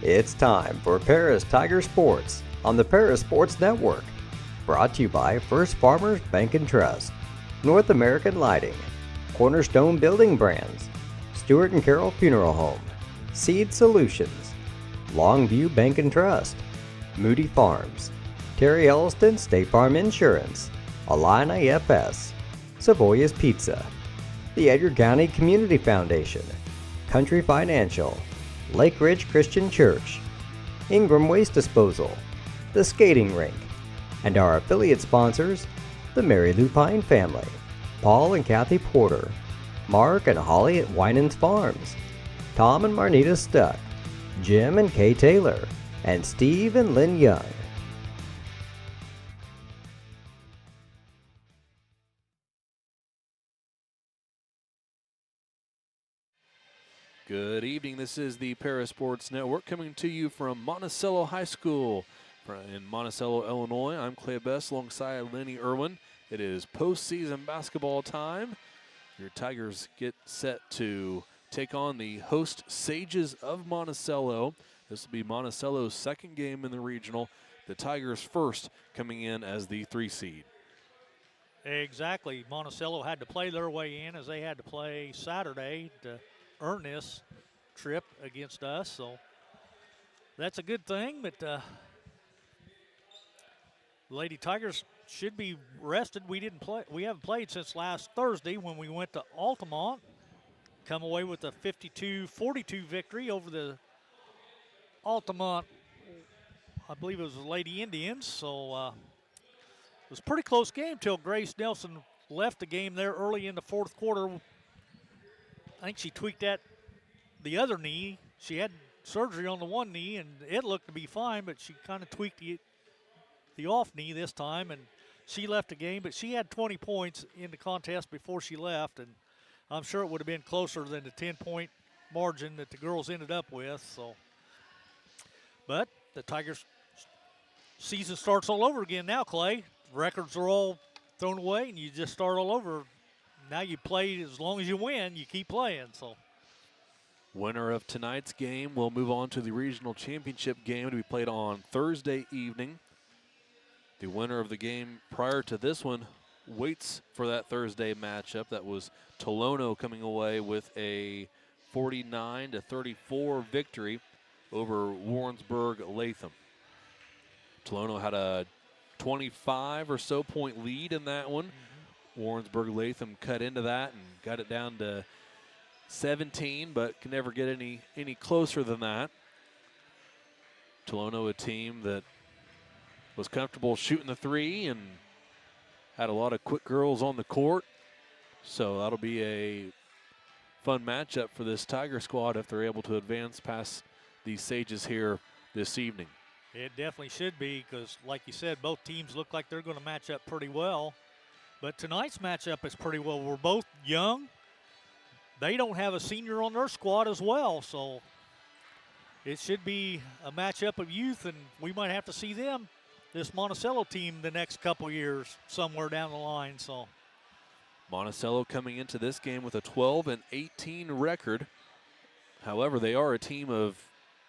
It's time for Paris Tiger Sports on the Paris Sports Network. Brought to you by First Farmers Bank and Trust, North American Lighting, Cornerstone Building Brands, Stewart & Carroll Funeral Home, Seed Solutions, Longview Bank and Trust, Moody Farms, Terry Elliston State Farm Insurance, Align IFS, Savoya's Pizza, the Edgar County Community Foundation, Country Financial, Lake Ridge Christian Church, Ingram Waste Disposal, the Skating Rink, and our affiliate sponsors, the Mary Lupine family, Paul and Kathy Porter, Mark and Holly at Winans Farms, Tom and Marnita Stuck, Jim and Kay Taylor, and Steve and Lynn Young. Good evening. This is the Paris Sports Network coming to you from Monticello High School in Monticello, Illinois. I'm Clay Best alongside Lenny Irwin. It is postseason basketball time. Your Tigers get set to take on the host Sages of Monticello. This will be Monticello's second game in the regional. The Tigers first coming in as the 3 seed. Exactly. Monticello had to play their way in as they had to play Saturday to earn this trip against us, so that's a good thing. But the Lady Tigers should be rested. We haven't played since last Thursday when we went to Altamont. Come away with a 52-42 victory over the Altamont, I believe it was the Lady Indians. So it was a pretty close game till Grace Nelson left the game there early in the fourth quarter. I think she tweaked the other knee. She had surgery on the one knee, and it looked to be fine, but she kind of tweaked the off knee this time, and she left the game. But she had 20 points in the contest before she left, and I'm sure it would have been closer than the 10-point margin that the girls ended up with. So, but the Tigers' season starts all over again now, Clay. Records are all thrown away, and you just start all over. Now you play, as long as you win, you keep playing. So, Winner of tonight's game will move on to the regional championship game to be played on Thursday evening. The winner of the game prior to this one waits for that Thursday matchup. That was Tolono coming away with a 49-34 victory over Warrensburg Latham. Tolono had a 25 or so point lead in that one. Warrensburg Latham cut into that and got it down to 17, but can never get any closer than that. Tolono, a team that was comfortable shooting the three and had a lot of quick girls on the court. So that'll be a fun matchup for this Tiger squad if they're able to advance past these Sages here this evening. It definitely should be because, like you said, both teams look like they're going to match up pretty well. But tonight's matchup is pretty well. We're both young. They don't have a senior on their squad as well, so it should be a matchup of youth, and we might have to see them, this Monticello team, the next couple years somewhere down the line. So Monticello coming into this game with a 12-18 record. However, they are a team of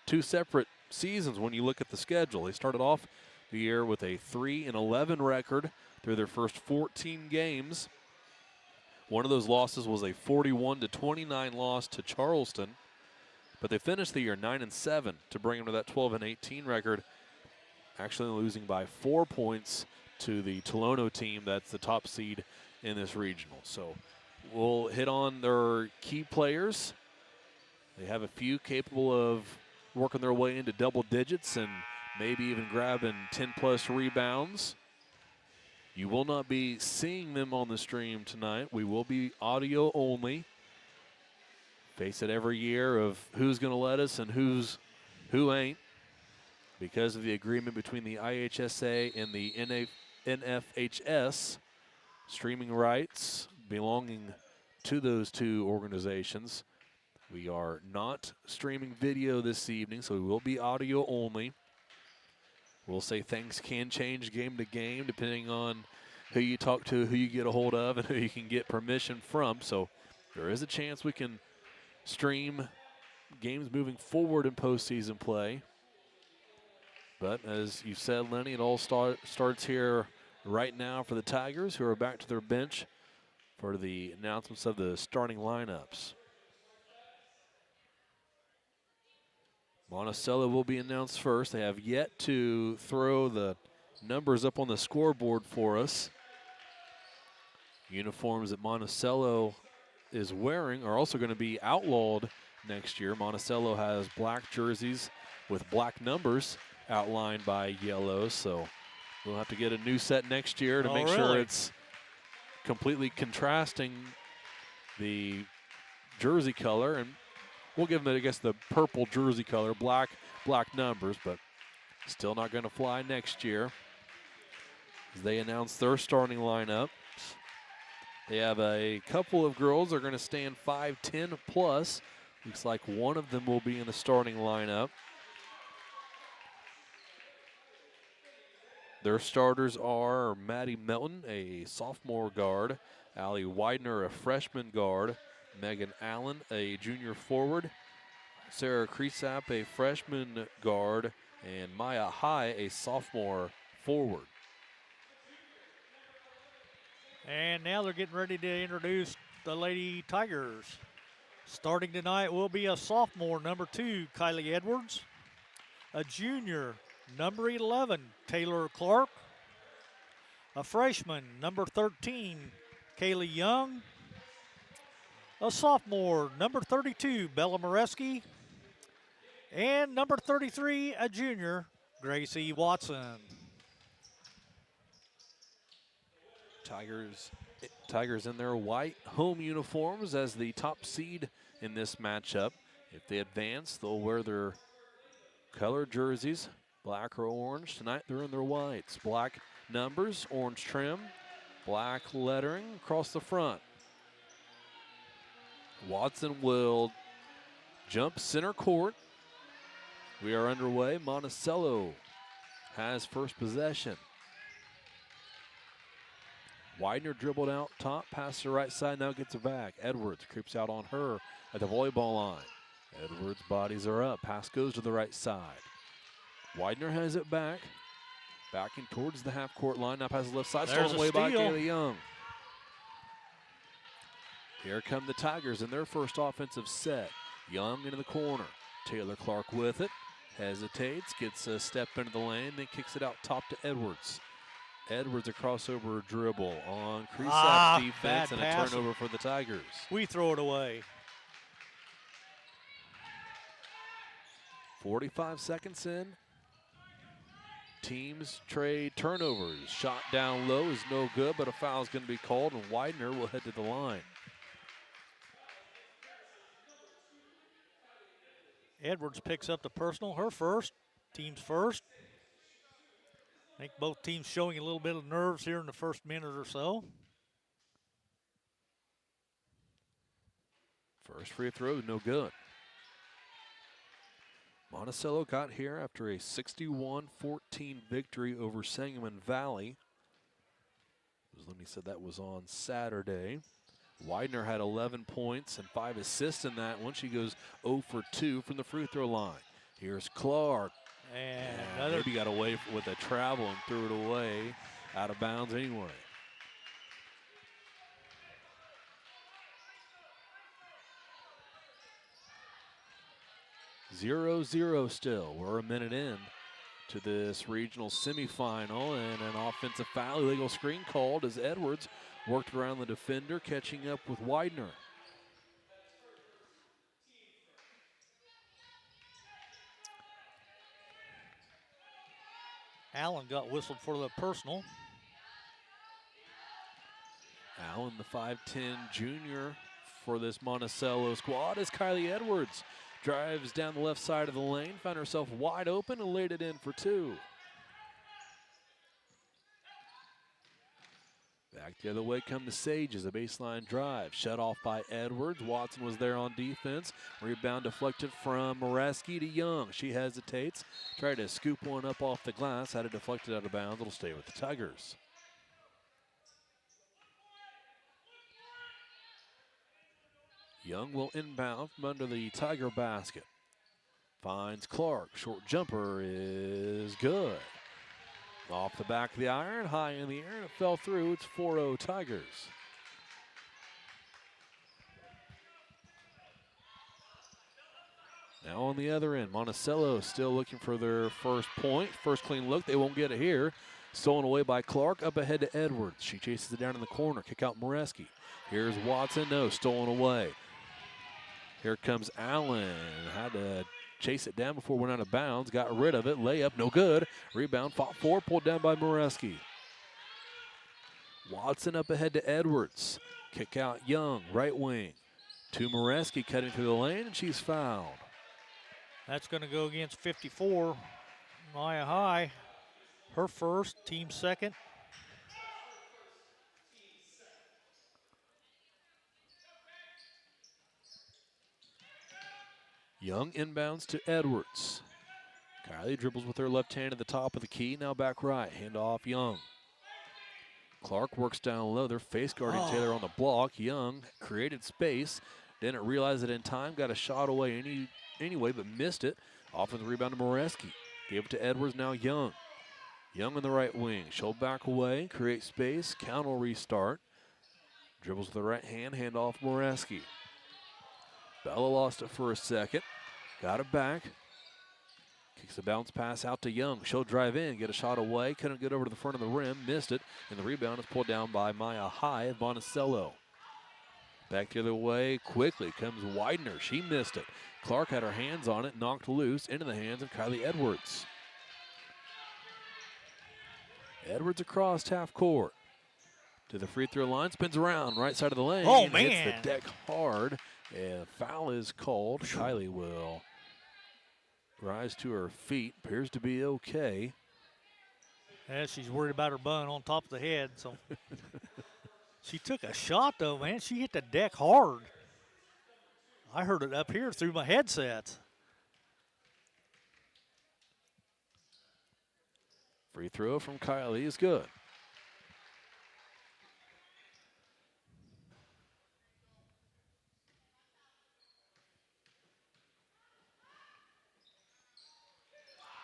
two separate seasons when you look at the schedule. They started off the year with a 3-11 record through their first 14 games. One of those losses was a 41-29 loss to Charleston, but they finished the year 9-7 to bring them to that 12-18 record, actually losing by 4 points to the Tolono team that's the top seed in this regional. So we'll hit on their key players. They have a few capable of working their way into double digits and maybe even grabbing 10-plus rebounds. You will not be seeing them on the stream tonight. We will be audio only. Face it every year of who's going to let us and who ain't, because of the agreement between the IHSA and the NFHS. Streaming rights belonging to those two organizations. We are not streaming video this evening, so we will be audio only. We'll say things can change game to game depending on who you talk to, who you get a hold of, and who you can get permission from. So there is a chance we can stream games moving forward in postseason play. But as you said, Lenny, it all starts here right now for the Tigers, who are back to their bench for the announcements of the starting lineups. Monticello will be announced first. They have yet to throw the numbers up on the scoreboard for us. Uniforms that Monticello is wearing are also going to be outlawed next year. Monticello has black jerseys with black numbers outlined by yellow, so we'll have to get a new set next year to make sure it's completely contrasting the jersey color, and we'll give them, I guess, the purple jersey color, black numbers, but still not going to fly next year. As they announce their starting lineup, they have a couple of girls that are going to stand 5'10 plus. Looks like one of them will be in the starting lineup. Their starters are Maddie Melton, a sophomore guard, Allie Widener, a freshman guard, Megan Allen, a junior forward, Sarah Kriesap, a freshman guard, and Maya High, a sophomore forward. And now they're getting ready to introduce the Lady Tigers. Starting tonight will be a sophomore, number 2, Kylie Edwards, a junior, number 11, Taylor Clark, a freshman, number 13, Kaylee Young, a sophomore, number 32, Bella Moreski, and number 33, a junior, Gracie Watson. Tigers in their white home uniforms as the top seed in this matchup. If they advance, they'll wear their colored jerseys, black or orange. Tonight they're in their whites. Black numbers, orange trim, black lettering across the front. Watson will jump center court. We are underway. Monticello has first possession. Widener dribbled out top, past the right side, now gets it back. Edwards creeps out on her at the volleyball line. Edwards' bodies are up. Pass goes to the right side. Widener has it back. Backing towards the half-court line. Now passes left side. Stolen away by Kaylee Young. Here come the Tigers in their first offensive set. Young into the corner. Taylor Clark with it. Hesitates, gets a step into the lane, then kicks it out top to Edwards. Edwards a crossover dribble on Kriesap's defense and a turnover for the Tigers. We throw it away. 45 seconds in. Teams trade turnovers. Shot down low is no good, but a foul is going to be called, and Widener will head to the line. Edwards picks up the personal, her first, team's first. I think both teams showing a little bit of nerves here in the first minute or so. First free throw, no good. Monticello got here after a 61-14 victory over Sangamon Valley. As Lenny said, that was on Saturday. Widener had 11 points and 5 assists in that one. She goes 0 for 2 from the free throw line. Here's Clark. And maybe got away with a travel and threw it away out of bounds anyway. Zero still. We're a minute in to this regional semifinal, and an offensive foul, illegal screen called as Edwards worked around the defender, catching up with Widener. Allen got whistled for the personal. Allen, the 5'10 junior for this Monticello squad, is Kylie Edwards. Drives down the left side of the lane, found herself wide open and laid it in for 2. Back the other way come the Sages, a baseline drive. Shut off by Edwards. Watson was there on defense. Rebound deflected from Moreski to Young. She hesitates. Tried to scoop one up off the glass. Had it deflected out of bounds. It'll stay with the Tigers. Young will inbound from under the Tiger basket. Finds Clark. Short jumper is good. Off the back of the iron, high in the air, and it fell through. It's 4-0 Tigers. Now on the other end, Monticello still looking for their first point. First clean look, they won't get it here. Stolen away by Clark, up ahead to Edwards. She chases it down in the corner, kick out Moreski. Here's Watson, no, stolen away. Here comes Allen, had to chase it down before it went out of bounds, got rid of it, layup, no good. Rebound, fought for, pulled down by Moreski. Watson up ahead to Edwards. Kick out Young, right wing. To Moreski, cutting through the lane, and she's fouled. That's going to go against 54. Maya High, her first, team second. Young inbounds to Edwards. Kylie dribbles with her left hand at the top of the key, now back right, hand off Young. Clark works down low, they're face guarding Taylor on the block. Young created space, didn't realize it in time, got a shot away anyway, but missed it. Off in the rebound to Moreski. Gave it to Edwards, now Young. Young on the right wing. She'll back away, create space, counter restart. Dribbles with the right hand, hand off Moreski. Bella lost it for a second. Got it back. Kicks a bounce pass out to Young. She'll drive in, get a shot away. Couldn't get over to the front of the rim, missed it. And the rebound is pulled down by Maya High at Monticello. Back the other way, quickly comes Widener. She missed it. Clark had her hands on it, knocked loose into the hands of Kylie Edwards. Edwards across half court. To the free throw line, spins around, right side of the lane. Oh, man. Hits the deck hard, and foul is called. Kylie will rise to her feet. Appears to be okay. Yeah, she's worried about her bun on top of the head, so. She took a shot, though, man. She hit the deck hard. I heard it up here through my headset. Free throw from Kylie is good.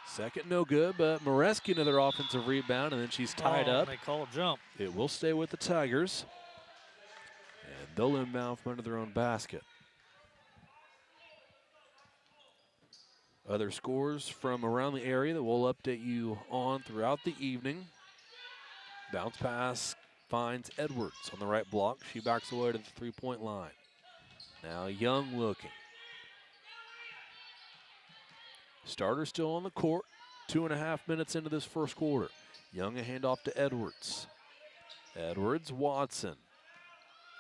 Second, no good, but Moreski another offensive rebound, and then she's tied up. They call a jump. It will stay with the Tigers, and they'll inbound from under their own basket. Other scores from around the area that we'll update you on throughout the evening. Bounce pass finds Edwards on the right block. She backs away to the three-point line. Now Young looking. Starter still on the court. 2.5 minutes into this first quarter. Young a handoff to Edwards. Edwards, Watson.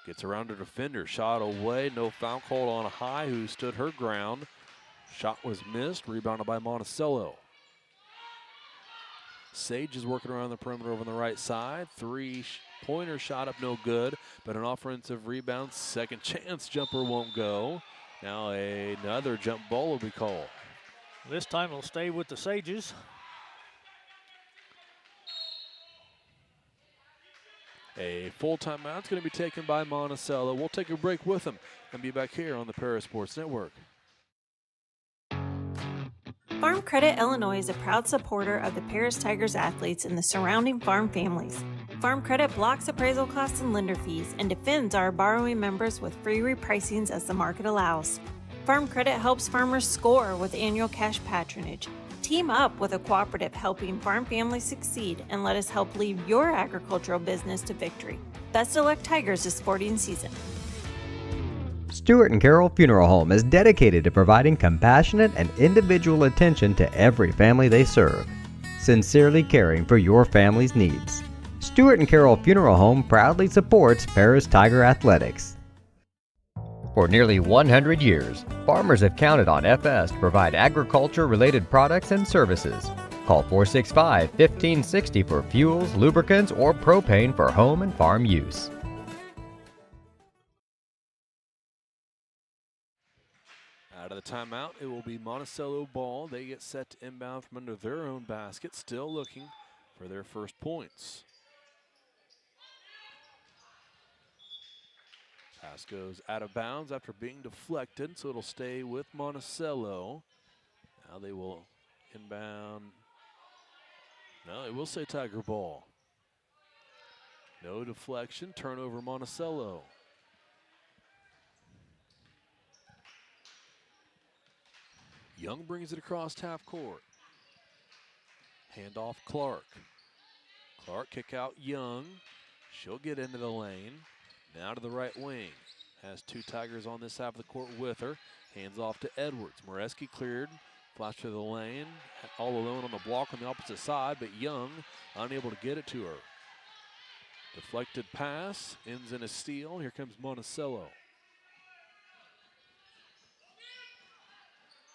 Gets around her defender. Shot away. No foul called on High, who stood her ground. Shot was missed. Rebounded by Monticello. Sage is working around the perimeter over on the right side. Three-pointer shot up, no good. But an offensive rebound. Second chance jumper won't go. Now another jump ball will be called. This time it'll stay with the Sages. A full timeout's going to be taken by Monticello. We'll take a break with them and be back here on the Paris Sports Network. Farm Credit Illinois is a proud supporter of the Paris Tigers athletes and the surrounding farm families. Farm Credit blocks appraisal costs and lender fees and defends our borrowing members with free repricings as the market allows. Farm Credit helps farmers score with annual cash patronage. Team up with a cooperative helping farm families succeed and let us help lead your agricultural business to victory. Best of luck, Tigers, this sporting season. Stewart and Carroll Funeral Home is dedicated to providing compassionate and individual attention to every family they serve, sincerely caring for your family's needs. Stewart and Carroll Funeral Home proudly supports Paris Tiger Athletics. For nearly 100 years, farmers have counted on FS to provide agriculture-related products and services. Call 465-1560 for fuels, lubricants, or propane for home and farm use. Out of the timeout, it will be Monticello ball. They get set to inbound from under their own basket, still looking for their first points. Pass goes out of bounds after being deflected, so it'll stay with Monticello. Now they will inbound. No, it will say Tiger ball. No deflection, turnover Monticello. Young brings it across half court. Handoff Clark. Clark kick out Young. She'll get into the lane. Now to the right wing. Has two Tigers on this half of the court with her. Hands off to Edwards. Moreski cleared. Flash to the lane. All alone on the block on the opposite side, but Young unable to get it to her. Deflected pass. Ends in a steal. Here comes Monticello.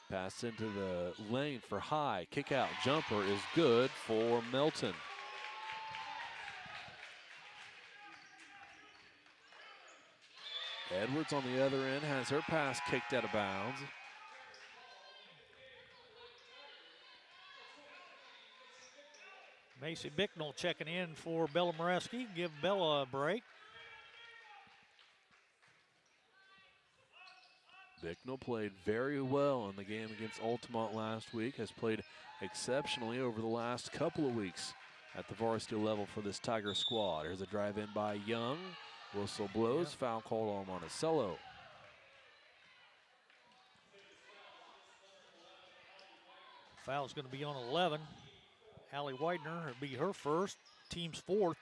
Pass into the lane for High. Kick out jumper is good for Melton. Edwards on the other end has her pass kicked out of bounds. Macy Bicknell checking in for Bella Moreski. Give Bella a break. Bicknell played very well in the game against Altamont last week, has played exceptionally over the last couple of weeks at the varsity level for this Tiger squad. Here's a drive in by Young. Whistle blows, foul called on Monticello. Foul's going to be on 11. Allie Widener, it'll be her first, team's fourth.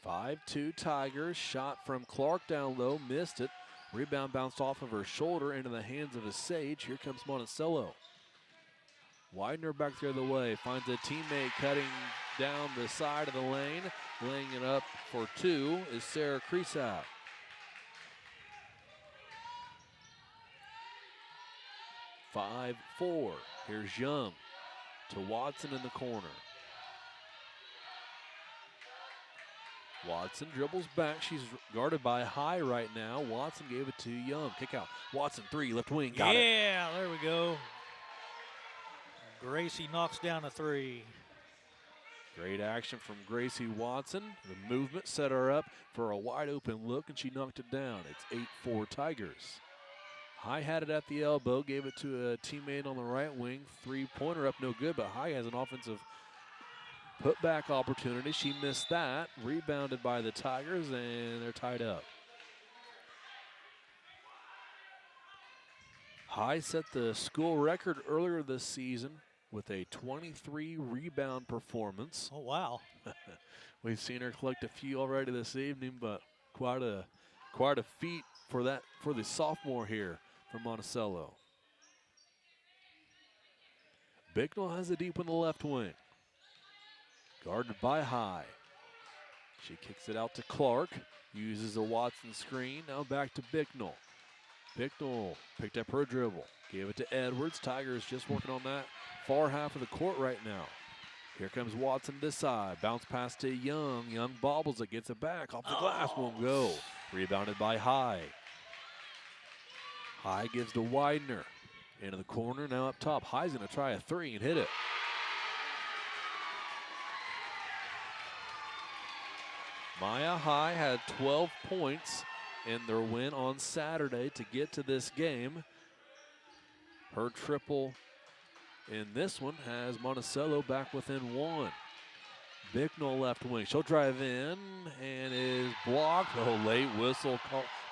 5-2 Tigers, shot from Clark down low, missed it. Rebound bounced off of her shoulder into the hands of a Sage. Here comes Monticello. Widener back the other way, finds a teammate cutting down the side of the lane. Laying it up for two is Sarah Creasout. Five, 4. Here's Young to Watson in the corner. Watson dribbles back. She's guarded by High right now. Watson gave it to Young. Kick out. Watson, 3, left wing. Got it. Yeah, there we go. Gracie knocks down a 3. Great action from Gracie Watson. The movement set her up for a wide open look, and she knocked it down. It's 8-4 Tigers. High had it at the elbow, gave it to a teammate on the right wing. 3-pointer up, no good, but High has an offensive putback opportunity. She missed that. Rebounded by the Tigers, and they're tied up. High set the school record earlier this season with a 23 rebound performance. Oh, wow. We've seen her collect a few already this evening, but quite a feat for the sophomore here from Monticello. Bicknell has it deep in the left wing. Guarded by High. She kicks it out to Clark. Uses a Watson screen. Now back to Bicknell. Bicknell picked up her dribble. Gave it to Edwards. Tigers just working on that far half of the court right now. Here comes Watson this side. Bounce pass to Young. Young bobbles it. Gets it back. Off the glass. Won't go. Rebounded by High. High gives to Widener. Into the corner. Now up top. High's going to try a 3 and hit it. Maya High had 12 points in their win on Saturday to get to this game. Her triple in this one has Monticello back within 1. Bicknell left wing. She'll drive in and is blocked. Oh, late whistle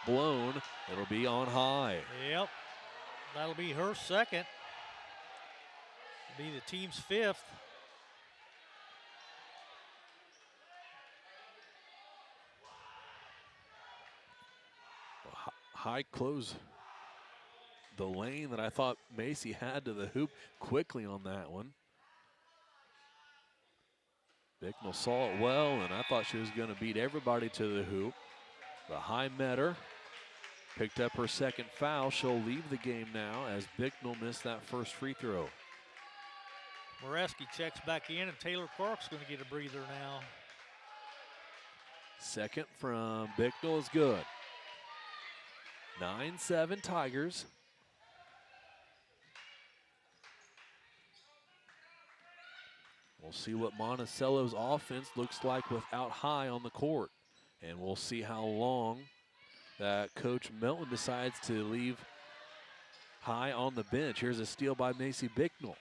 blown. It'll be on High. Yep. That'll be her second. It'll be the team's 5th. High close the lane that I thought Macy had to the hoop quickly on that one. Bicknell saw it well, and I thought she was going to beat everybody to the hoop. But High met her, picked up her second foul. She'll leave the game now as Bicknell missed that first free throw. Moreski checks back in, and Taylor Clark's going to get a breather now. Second from Bicknell is good. 9-7 Tigers. We'll see what Monticello's offense looks like without High on the court. And we'll see how long that Coach Melton decides to leave high on the bench. Here's a steal by Macy Bicknell.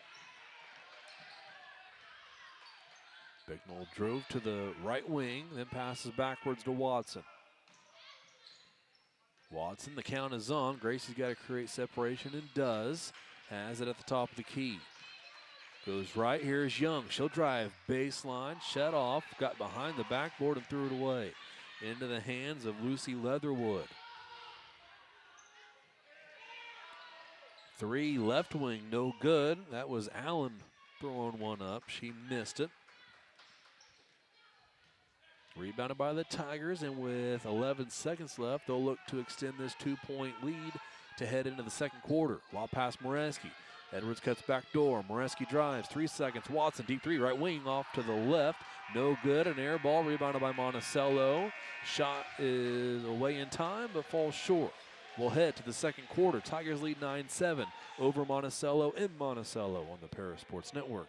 Bicknell drove to the right wing, then passes backwards to Watson. Watson, the count is on. Gracie's got to create separation and does. Has it at the top of the key. Goes right, here's Young. She'll drive baseline, shut off, got behind the backboard and threw it away. Into the hands of Lucy Leatherwood. 3 left wing, no good. That was Allen throwing one up. She missed it. Rebounded by the Tigers, and with 11 seconds left, they'll look to extend this 2-point lead to head into the second quarter. While past Moreski. Edwards cuts back door. Moreski drives, 3 seconds. Watson, deep three, right wing off to the left. No good, an air ball rebounded by Monticello. Shot is away in time, but falls short. We'll head to the second quarter. Tigers lead 9-7 over Monticello in Monticello on the Paris Sports Network.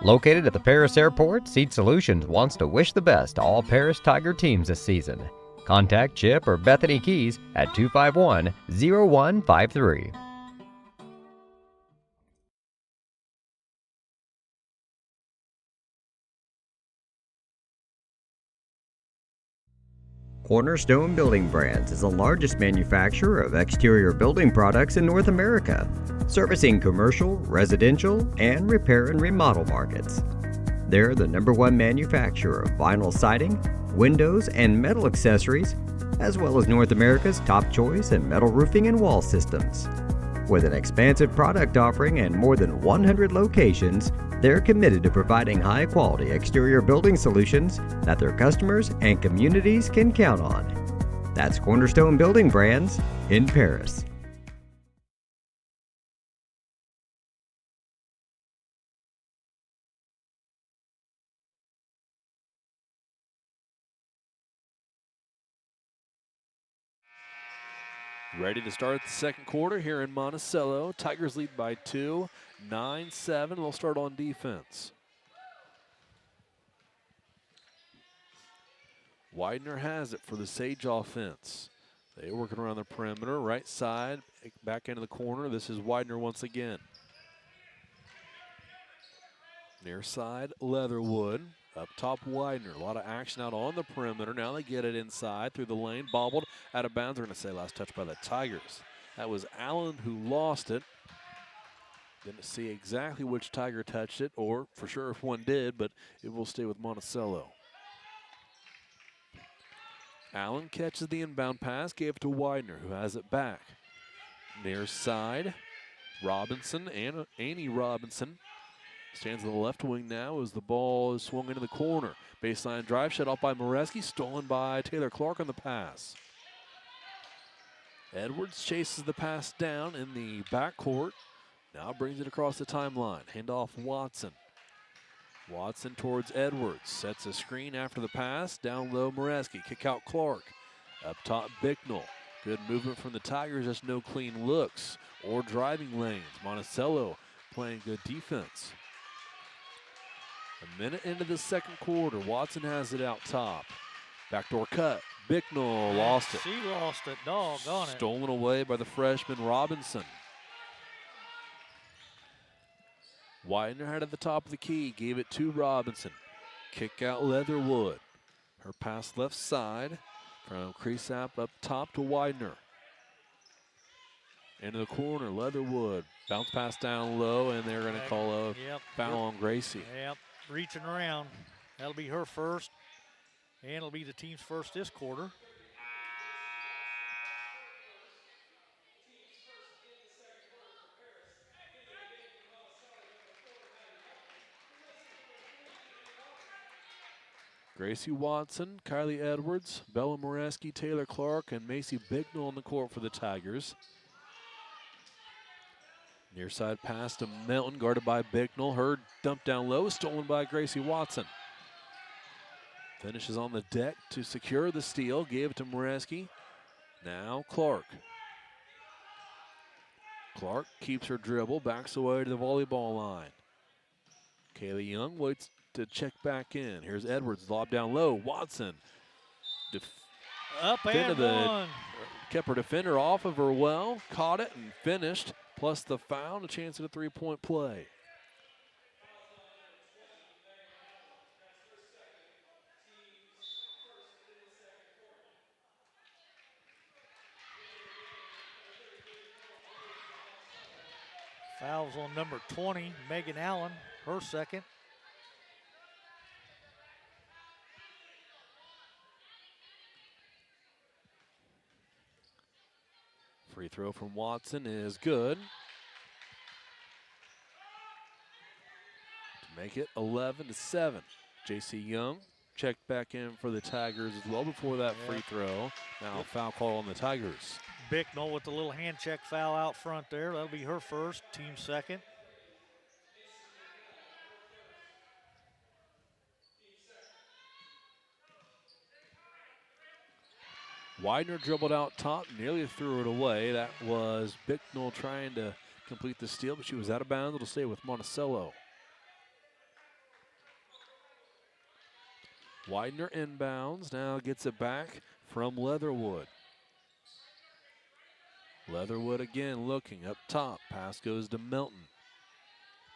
Located at the Paris Airport, Seat Solutions wants to wish the best to all Paris Tiger teams this season. Contact Chip or Bethany Keys at 251-0153. Cornerstone Building Brands is the largest manufacturer of exterior building products in North America, servicing commercial, residential, and repair and remodel markets. They're the #1 manufacturer of vinyl siding, windows, and metal accessories, as well as North America's top choice in metal roofing and wall systems. With an expansive product offering and more than 100 locations, they're committed to providing high-quality exterior building solutions that their customers and communities can count on. That's Cornerstone Building Brands in Paris. Ready to start the second quarter here in Monticello. Tigers lead by 2, 9-7. They'll start on defense. Widener has it for the Sage offense. They're working around the perimeter, right side, back into the corner. This is Widener once again. Near side, Leatherwood. Up top, Widener. A lot of action out on the perimeter. Now they get it inside through the lane. Bobbled out of bounds. We're going to say last touch by the Tigers. That was Allen who lost it. Didn't see exactly which Tiger touched it, or for sure if one did, but it will stay with Monticello. Allen catches the inbound pass, gave it to Widener, who has it back. Near side, Robinson, Annie Robinson. Stands on the left wing now as the ball is swung into the corner. Baseline drive shut off by Moreski, stolen by Taylor Clark on the pass. Edwards chases the pass down in the backcourt. Now brings it across the timeline. Handoff Watson. Watson towards Edwards. Sets a screen after the pass. Down low Moreski. Kick out Clark. Up top Bicknell. Good movement from the Tigers. Just no clean looks or driving lanes. Monticello playing good defense. A minute into the second quarter, Watson has it out top. Backdoor cut. Bicknell lost it. She lost it. Doggone it. Stolen away by the freshman Robinson. Widener had at the top of the key. Gave it to Robinson. Kick out Leatherwood. Her pass left side from Creasap up top to Widener. Into the corner, Leatherwood. Bounce pass down low, and they're going to call a foul on Gracie. Yep. Reaching around. That'll be her first, and it'll be the team's first this quarter. Gracie Watson, Kylie Edwards, Bella Moreski, Taylor Clark, and Macy Bicknell on the court for the Tigers. Near side pass to Melton, guarded by Bicknell. Her dump down low, stolen by Gracie Watson. Finishes on the deck to secure the steal. Gave it to Moreski. Now Clark. Clark keeps her dribble, backs away to the volleyball line. Kaylee Young waits to check back in. Here's Edwards, lob down low. Watson. Up and one. Kept her defender off of her well, caught it and finished, plus the foul, a chance at a three-point play. Fouls on number 20, Megan Allen, her second. Free throw from Watson is good. To make it 11-7. J.C. Young checked back in for the Tigers as well before that free throw. Now foul call on the Tigers. Bicknell with the little hand check foul out front there. That'll be her first, team second. Widener dribbled out top, nearly threw it away. That was Bicknell trying to complete the steal, but she was out of bounds. It'll stay with Monticello. Widener inbounds, now gets it back from Leatherwood. Leatherwood again looking up top. Pass goes to Melton.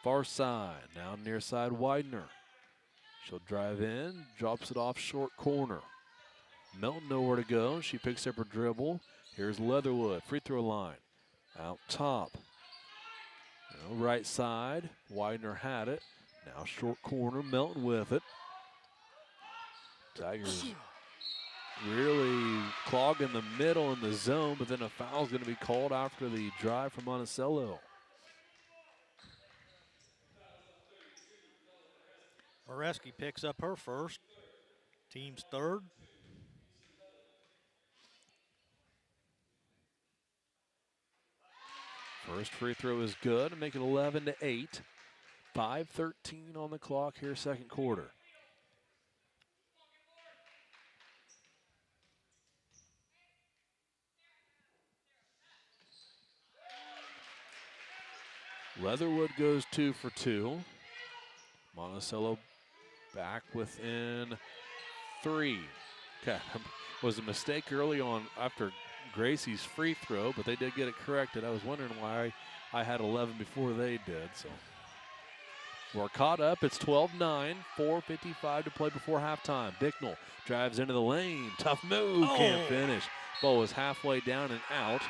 Far side, now near side Widener. She'll drive in, drops it off short corner. Melton nowhere to go. She picks up her dribble. Here's Leatherwood, free throw line. Out top. Now right side, Widener had it. Now short corner, Melton with it. Tigers really clogging the middle in the zone, but then a foul's going to be called after the drive from Monticello. Moreski picks up her first, team's third. First free throw is good to make it 11-8. 5:13 on the clock here, second quarter. Leatherwood goes 2 for 2. Monticello back within 3. Okay, was a mistake early on after Gracie's free throw, but they did get it corrected. I was wondering why I had 11 before they did. So we're caught up. It's 12-9, 4:55 to play before halftime. Bicknell drives into the lane. Tough move, can't finish. Ball was halfway down and out.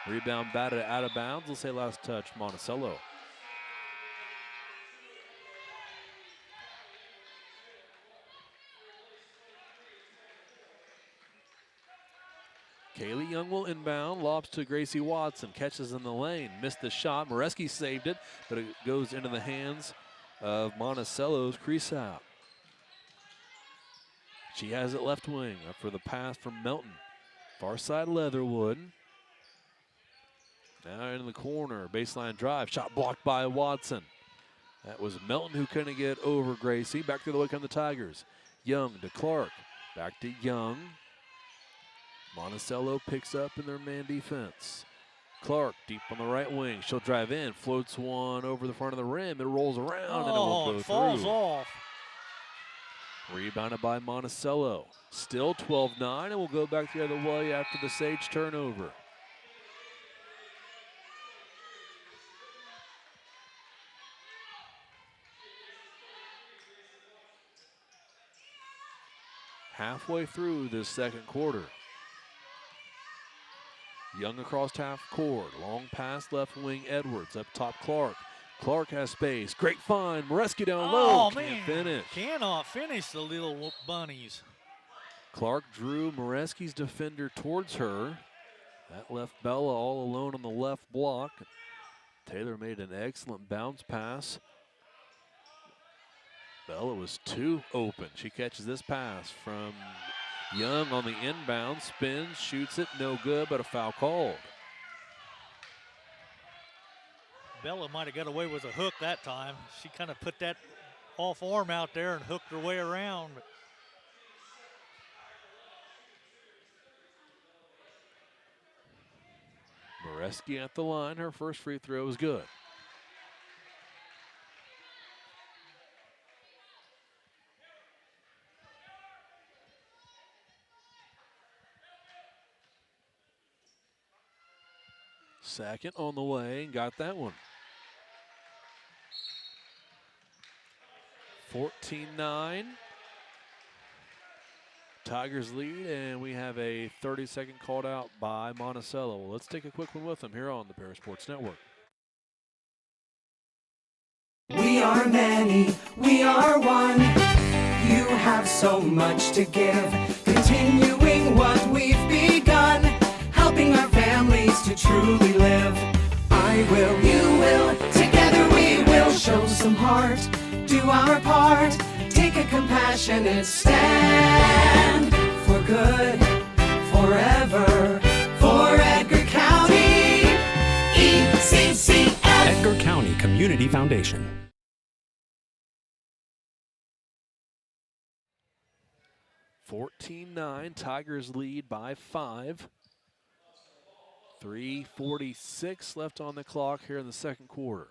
Rebound batted out of bounds. We'll say last touch, Monticello. Kaylee Young will inbound, lobs to Gracie Watson, catches in the lane, missed the shot. Moreski saved it, but it goes into the hands of Monticello's Creasout. She has it left wing up for the pass from Melton. Far side Leatherwood. Now in the corner, baseline drive, shot blocked by Watson. That was Melton who couldn't get over Gracie. Back to the way come the Tigers. Young to Clark, back to Young. Monticello picks up in their man defense. Clark deep on the right wing. She'll drive in, floats one over the front of the rim. It rolls around and it won't go falls through. Off. Rebounded by Monticello. Still 12-9, and we'll go back the other way after the Sage turnover. Halfway through this second quarter. Young across half court. Long pass left wing Edwards. Up top Clark. Clark has space. Great find. Moreski down low. Can't finish. Cannot finish the little bunnies. Clark drew Moreski's defender towards her. That left Bella all alone on the left block. Taylor made an excellent bounce pass. Bella was too open. She catches this pass from Young on the inbound, spins, shoots it, no good, but a foul called. Bella might have got away with a hook that time. She kind of put that off arm out there and hooked her way around. Moreski at the line. Her first free throw is good. Second on the way and got that one. 14-9. Tigers lead, and we have a 30-second called out by Monticello. Well, let's take a quick one with them here on the Paris Sports Network. We are many, we are one. You have so much to give, continuing what we've begun, helping our families to truly live. I will, you will, together we will show some heart, do our part, take a compassionate stand for good, forever, for Edgar County, ECCF. Edgar County Community Foundation. 14-9, Tigers lead by 5. 3:46 left on the clock here in the second quarter.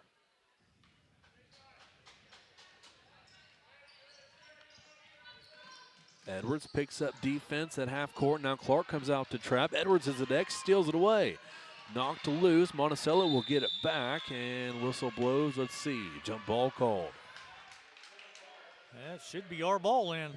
Edwards picks up defense at half court. Now Clark comes out to trap. Edwards is the next, steals it away. Knocked loose. Monticello will get it back, and whistle blows. Let's see. Jump ball called. That should be our ball in.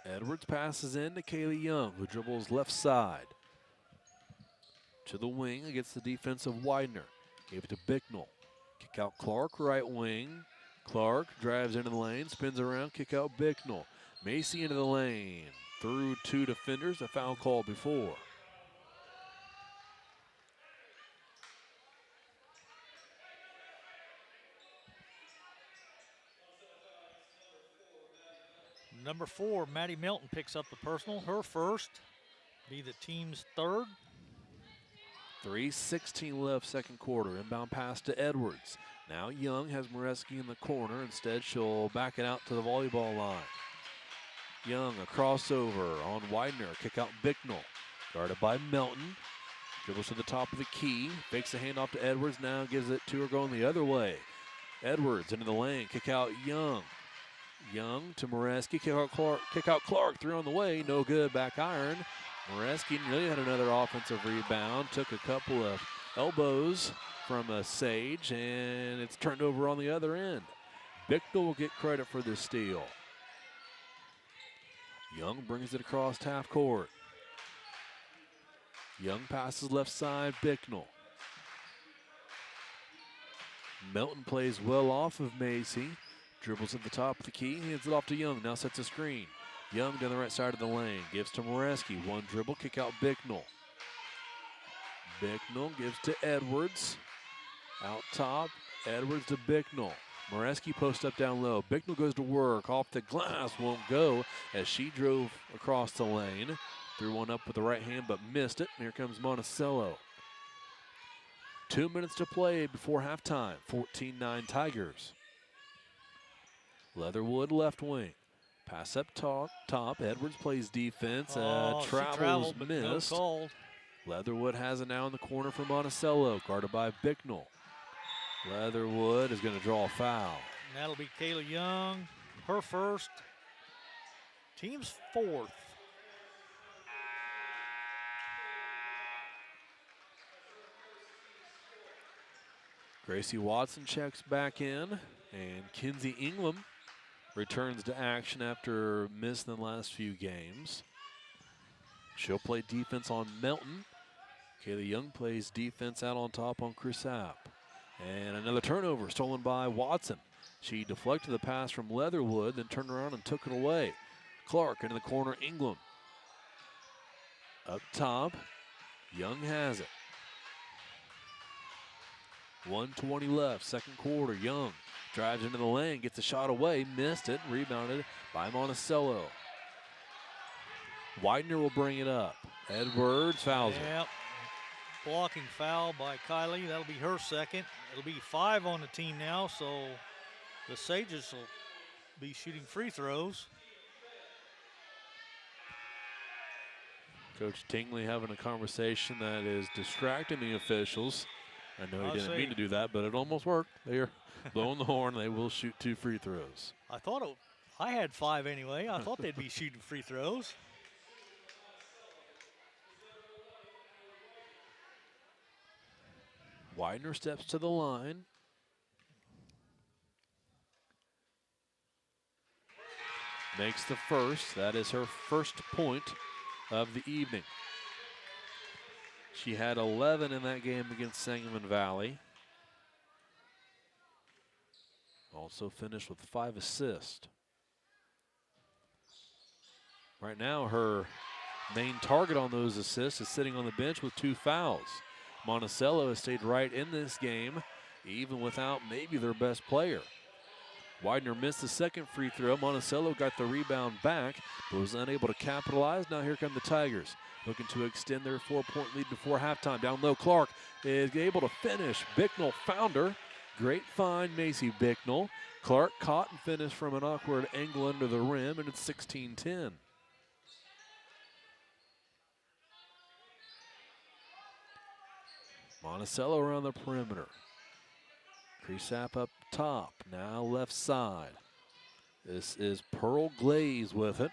Edwards passes in to Kaylee Young, who dribbles left side. To the wing against the defense of Widener. Gave it to Bicknell. Kick out Clark, right wing. Clark drives into the lane, spins around, kick out Bicknell. Macy into the lane. Through two defenders, a foul call before. Number 4, Maddie Milton picks up the personal. Her first, be the team's third. 3:16 left second quarter. Inbound pass to Edwards. Now Young has Moreski in the corner. Instead, she'll back it out to the volleyball line. Young, a crossover on Widener. Kick out Bicknell. Guarded by Melton. Dribbles to the top of the key. Fakes the handoff to Edwards. Now gives it to her going the other way. Edwards into the lane. Kick out Young. Young to Moreski. Kick out Clark. 3 on the way. No good. Back iron. Moreski nearly had another offensive rebound. Took a couple of elbows from Sage, and it's turned over on the other end. Bicknell will get credit for this steal. Young brings it across half court. Young passes left side, Bicknell. Melton plays well off of Macy. Dribbles at the top of the key, hands it off to Young. Now sets a screen. Young down the right side of the lane. Gives to Moreski. One dribble, kick out Bicknell. Bicknell gives to Edwards. Out top, Edwards to Bicknell. Moreski posts up down low. Bicknell goes to work. Off the glass, won't go as she drove across the lane. Threw one up with the right hand, but missed it. Here comes Monticello. 2 minutes to play before halftime. 14-9 Tigers. Leatherwood left wing. Pass up top. Edwards plays defense. Travels but missed. no call. Leatherwood has it now in the corner for Monticello. Guarded by Bicknell. Leatherwood is going to draw a foul. And that'll be Kayla Young. Her first. Team's fourth. Gracie Watson checks back in. And Kinsey Ingram returns to action after missing the last few games. She'll play defense on Melton. Kaylee Young plays defense out on top on Crusapp. And another turnover stolen by Watson. She deflected the pass from Leatherwood, then turned around and took it away. Clark into the corner, Ingram. Up top, Young has it. 1:20 left, second quarter. Young drives into the lane, gets a shot away, missed it, rebounded by Monticello. Widener will bring it up. Edwards fouls it. Yep. Blocking foul by Kylie. That'll be her second. It'll be 5 on the team now, so the Sages will be shooting free throws. Coach Tingley having a conversation that is distracting the officials. I know he didn't mean to do that, but it almost worked. They're blowing the horn. They will shoot 2 free throws. I had 5 anyway. I thought they'd be shooting free throws. Widener steps to the line. Makes the first. That is her first point of the evening. She had 11 in that game against Sangamon Valley. Also finished with 5 assists. Right now, her main target on those assists is sitting on the bench with 2 fouls. Monticello has stayed right in this game, even without maybe their best player. Widener missed the second free throw. Monticello got the rebound back, but was unable to capitalize. Now here come the Tigers, looking to extend their 4-point lead before halftime. Down low, Clark is able to finish. Bicknell found her. Great find, Macy Bicknell. Clark caught and finished from an awkward angle under the rim, and it's 16-10. Monticello around the perimeter. Creasap up top, now left side. This is Pearl Glaze with it.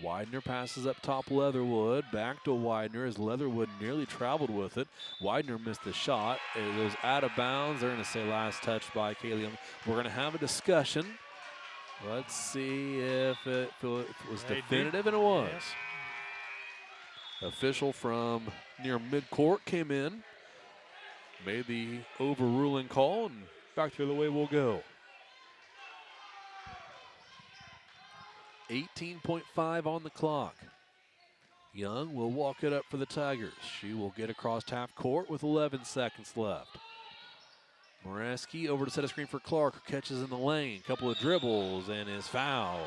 Widener passes up top Leatherwood, back to Widener as Leatherwood nearly traveled with it. Widener missed the shot. It was out of bounds. They're going to say last touch by Kaylee. We're going to have a discussion. Let's see if it was definitive, and it was. Yes. Official from near midcourt came in, made the overruling call, and back the other way we'll go. 18.5 on the clock. Young will walk it up for the Tigers. She will get across half court with 11 seconds left. Moraski over to set a screen for Clark, who catches in the lane. Couple of dribbles and is fouled.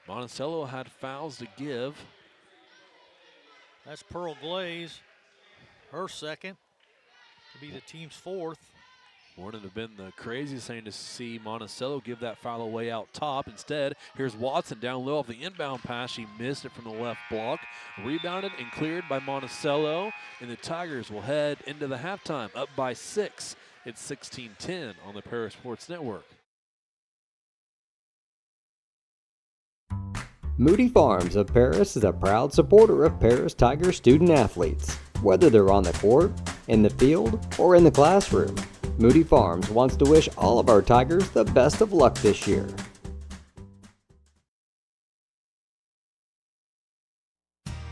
Monticello had fouls to give. That's Pearl Glaze, her second, to be the team's 4th. Wouldn't have been the craziest thing to see Monticello give that foul away out top. Instead, here's Watson down low off the inbound pass. She missed it from the left block. Rebounded and cleared by Monticello. And the Tigers will head into the halftime up by 6. It's 16-10 on the Paris Sports Network. Moody Farms of Paris is a proud supporter of Paris Tiger student athletes. Whether they're on the court, in the field, or in the classroom, Moody Farms wants to wish all of our Tigers the best of luck this year.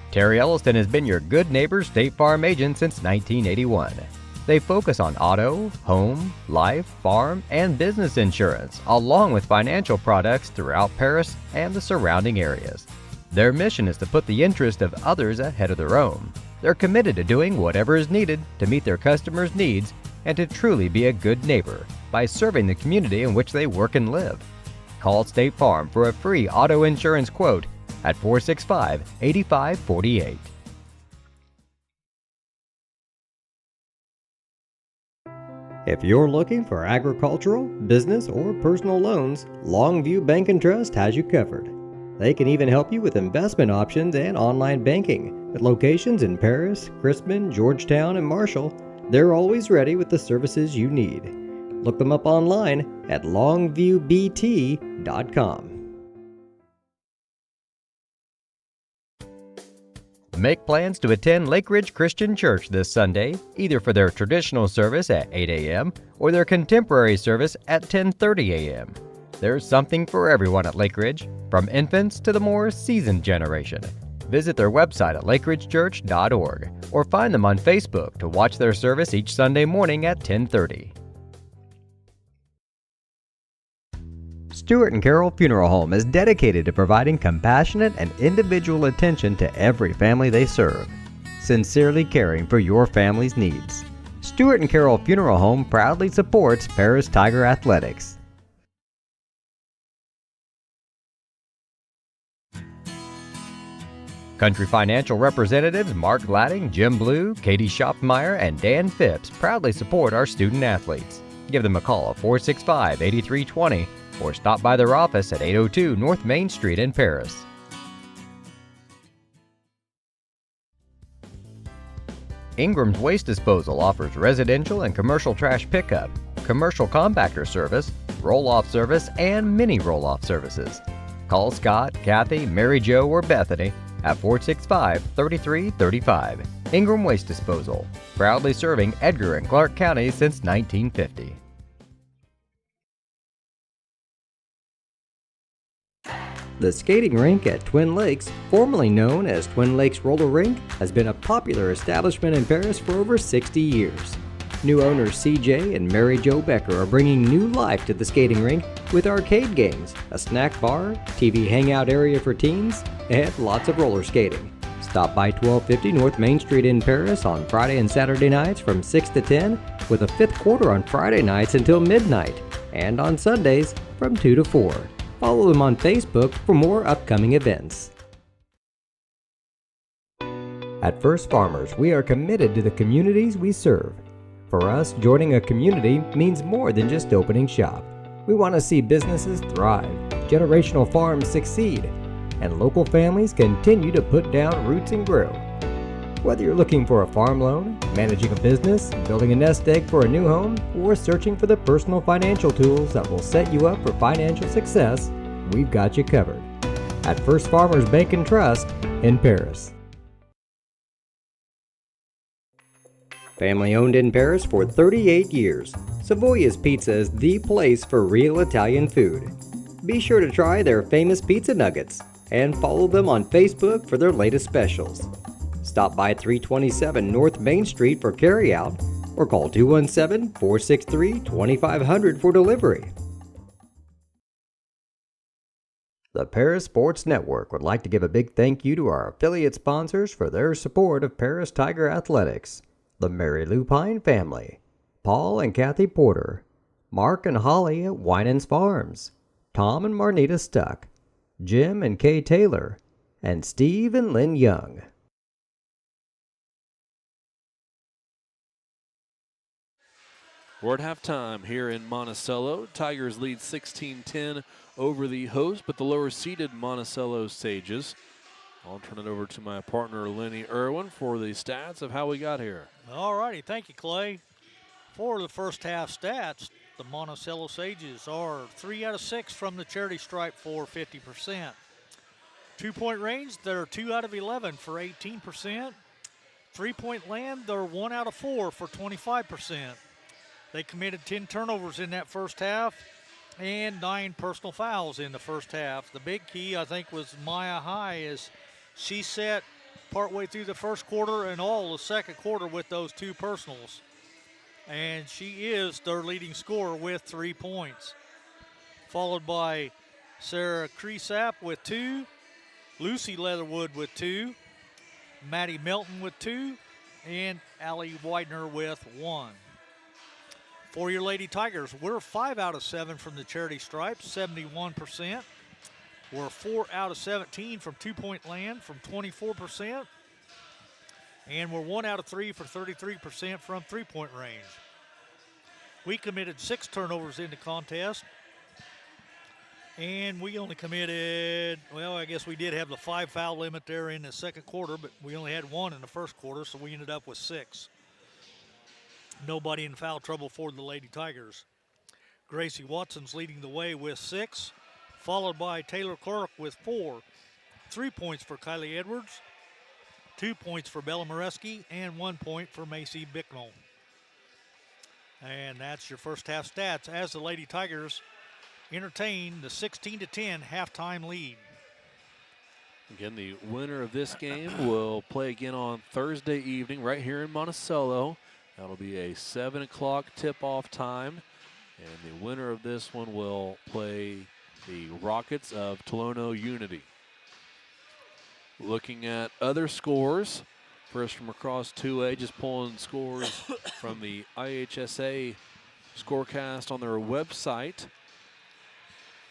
Terry Elliston has been your good neighbor State Farm agent since 1981. They focus on auto, home, life, farm, and business insurance, along with financial products throughout Paris and the surrounding areas. Their mission is to put the interest of others ahead of their own. They're committed to doing whatever is needed to meet their customers' needs and to truly be a good neighbor by serving the community in which they work and live. Call State Farm for a free auto insurance quote at 465-8548. If you're looking for agricultural, business, or personal loans, Longview Bank and Trust has you covered. They can even help you with investment options and online banking. At locations in Paris, Crispin, Georgetown, and Marshall, they're always ready with the services you need. Look them up online at longviewbt.com. Make plans to attend Lake Ridge Christian Church this Sunday, either for their traditional service at 8 a.m. or their contemporary service at 10:30 a.m. There's something for everyone at Lake Ridge, from infants to the more seasoned generation. Visit their website at lakeridgechurch.org or find them on Facebook to watch their service each Sunday morning at 10:30. Stewart and Carroll Funeral Home is dedicated to providing compassionate and individual attention to every family they serve, sincerely caring for your family's needs. Stewart and Carroll Funeral Home proudly supports Paris Tiger Athletics. Country Financial representatives Mark Gladding, Jim Blue, Katie Schopfmeyer, and Dan Phipps proudly support our student athletes. Give them a call at 465-8320 or stop by their office at 802 North Main Street in Paris. Ingram's Waste Disposal offers residential and commercial trash pickup, commercial compactor service, roll-off service, and mini roll-off services. Call Scott, Kathy, Mary Jo, or Bethany at 465-3335. Ingram Waste Disposal, proudly serving Edgar and Clark County since 1950. The skating rink at Twin Lakes, formerly known as Twin Lakes Roller Rink, has been a popular establishment in Paris for over 60 years. New owners CJ and Mary Jo Becker are bringing new life to the skating rink with arcade games, a snack bar, TV hangout area for teens, and lots of roller skating. Stop by 1250 North Main Street in Paris on Friday and Saturday nights from 6 to 10, with a fifth quarter on Friday nights until midnight, and on Sundays from 2 to 4. Follow them on Facebook for more upcoming events. At First Farmers, we are committed to the communities we serve. For us, joining a community means more than just opening shop. We want to see businesses thrive, generational farms succeed, and local families continue to put down roots and grow. Whether you're looking for a farm loan, managing a business, building a nest egg for a new home, or searching for the personal financial tools that will set you up for financial success, we've got you covered. At First Farmers Bank and Trust in Paris. Family owned in Paris for 38 years, Savoya's Pizza is the place for real Italian food. Be sure to try their famous pizza nuggets and follow them on Facebook for their latest specials. Stop by 327 North Main Street for carryout or call 217-463-2500 for delivery. The Paris Sports Network would like to give a big thank you to our affiliate sponsors for their support of Paris Tiger Athletics. The Mary Lou Pine family, Paul and Kathy Porter, Mark and Holly at Winans Farms, Tom and Marnita Stuck, Jim and Kay Taylor, and Steve and Lynn Young. We're at halftime here in Monticello. Tigers lead 16-10 over the host, but the lower-seeded Monticello Sages. I'll turn it over to my partner, Lenny Irwin, for the stats of how we got here. All righty. Thank you, Clay. For the first half stats, the Monticello Sages are 3 out of 6 from the charity stripe for 50%. 2-point range, they're 2 out of 11 for 18%. 3-point land, they're 1 out of 4 for 25%. They committed 10 turnovers in that first half and 9 personal fouls in the first half. The big key, I think, was Maya High, as she set partway through the first quarter and all the second quarter with those 2 personals. And she is their leading scorer with 3 points. Followed by Sarah Creasap with 2, Lucy Leatherwood with 2, Maddie Melton with 2, and Allie Widener with 1. For your Lady Tigers, we're 5 out of 7 from the charity stripe, 71%. We're 4 out of 17 from 2-point land, from 24%. And we're 1 out of 3 for 33% from 3-point range. We committed 6 turnovers in the contest. And we only committed, well, I guess we did have the 5 foul limit there in the second quarter, but we only had 1 in the first quarter, so we ended up with 6. Nobody in foul trouble for the Lady Tigers. Gracie Watson's leading the way with 6, followed by Taylor Clark with 4. 3 points for Kylie Edwards, 2 points for Bella Moreski, and 1 point for Macy Bicknell. And that's your first half stats as the Lady Tigers entertain the 16-10 halftime lead. Again, the winner of this game will play again on Thursday evening right here in Monticello. That'll be a 7 o'clock tip-off time. And the winner of this one will play the Rockets of Tolono Unity. Looking at other scores, first from across 2A, just pulling scores from the IHSA scorecast on their website.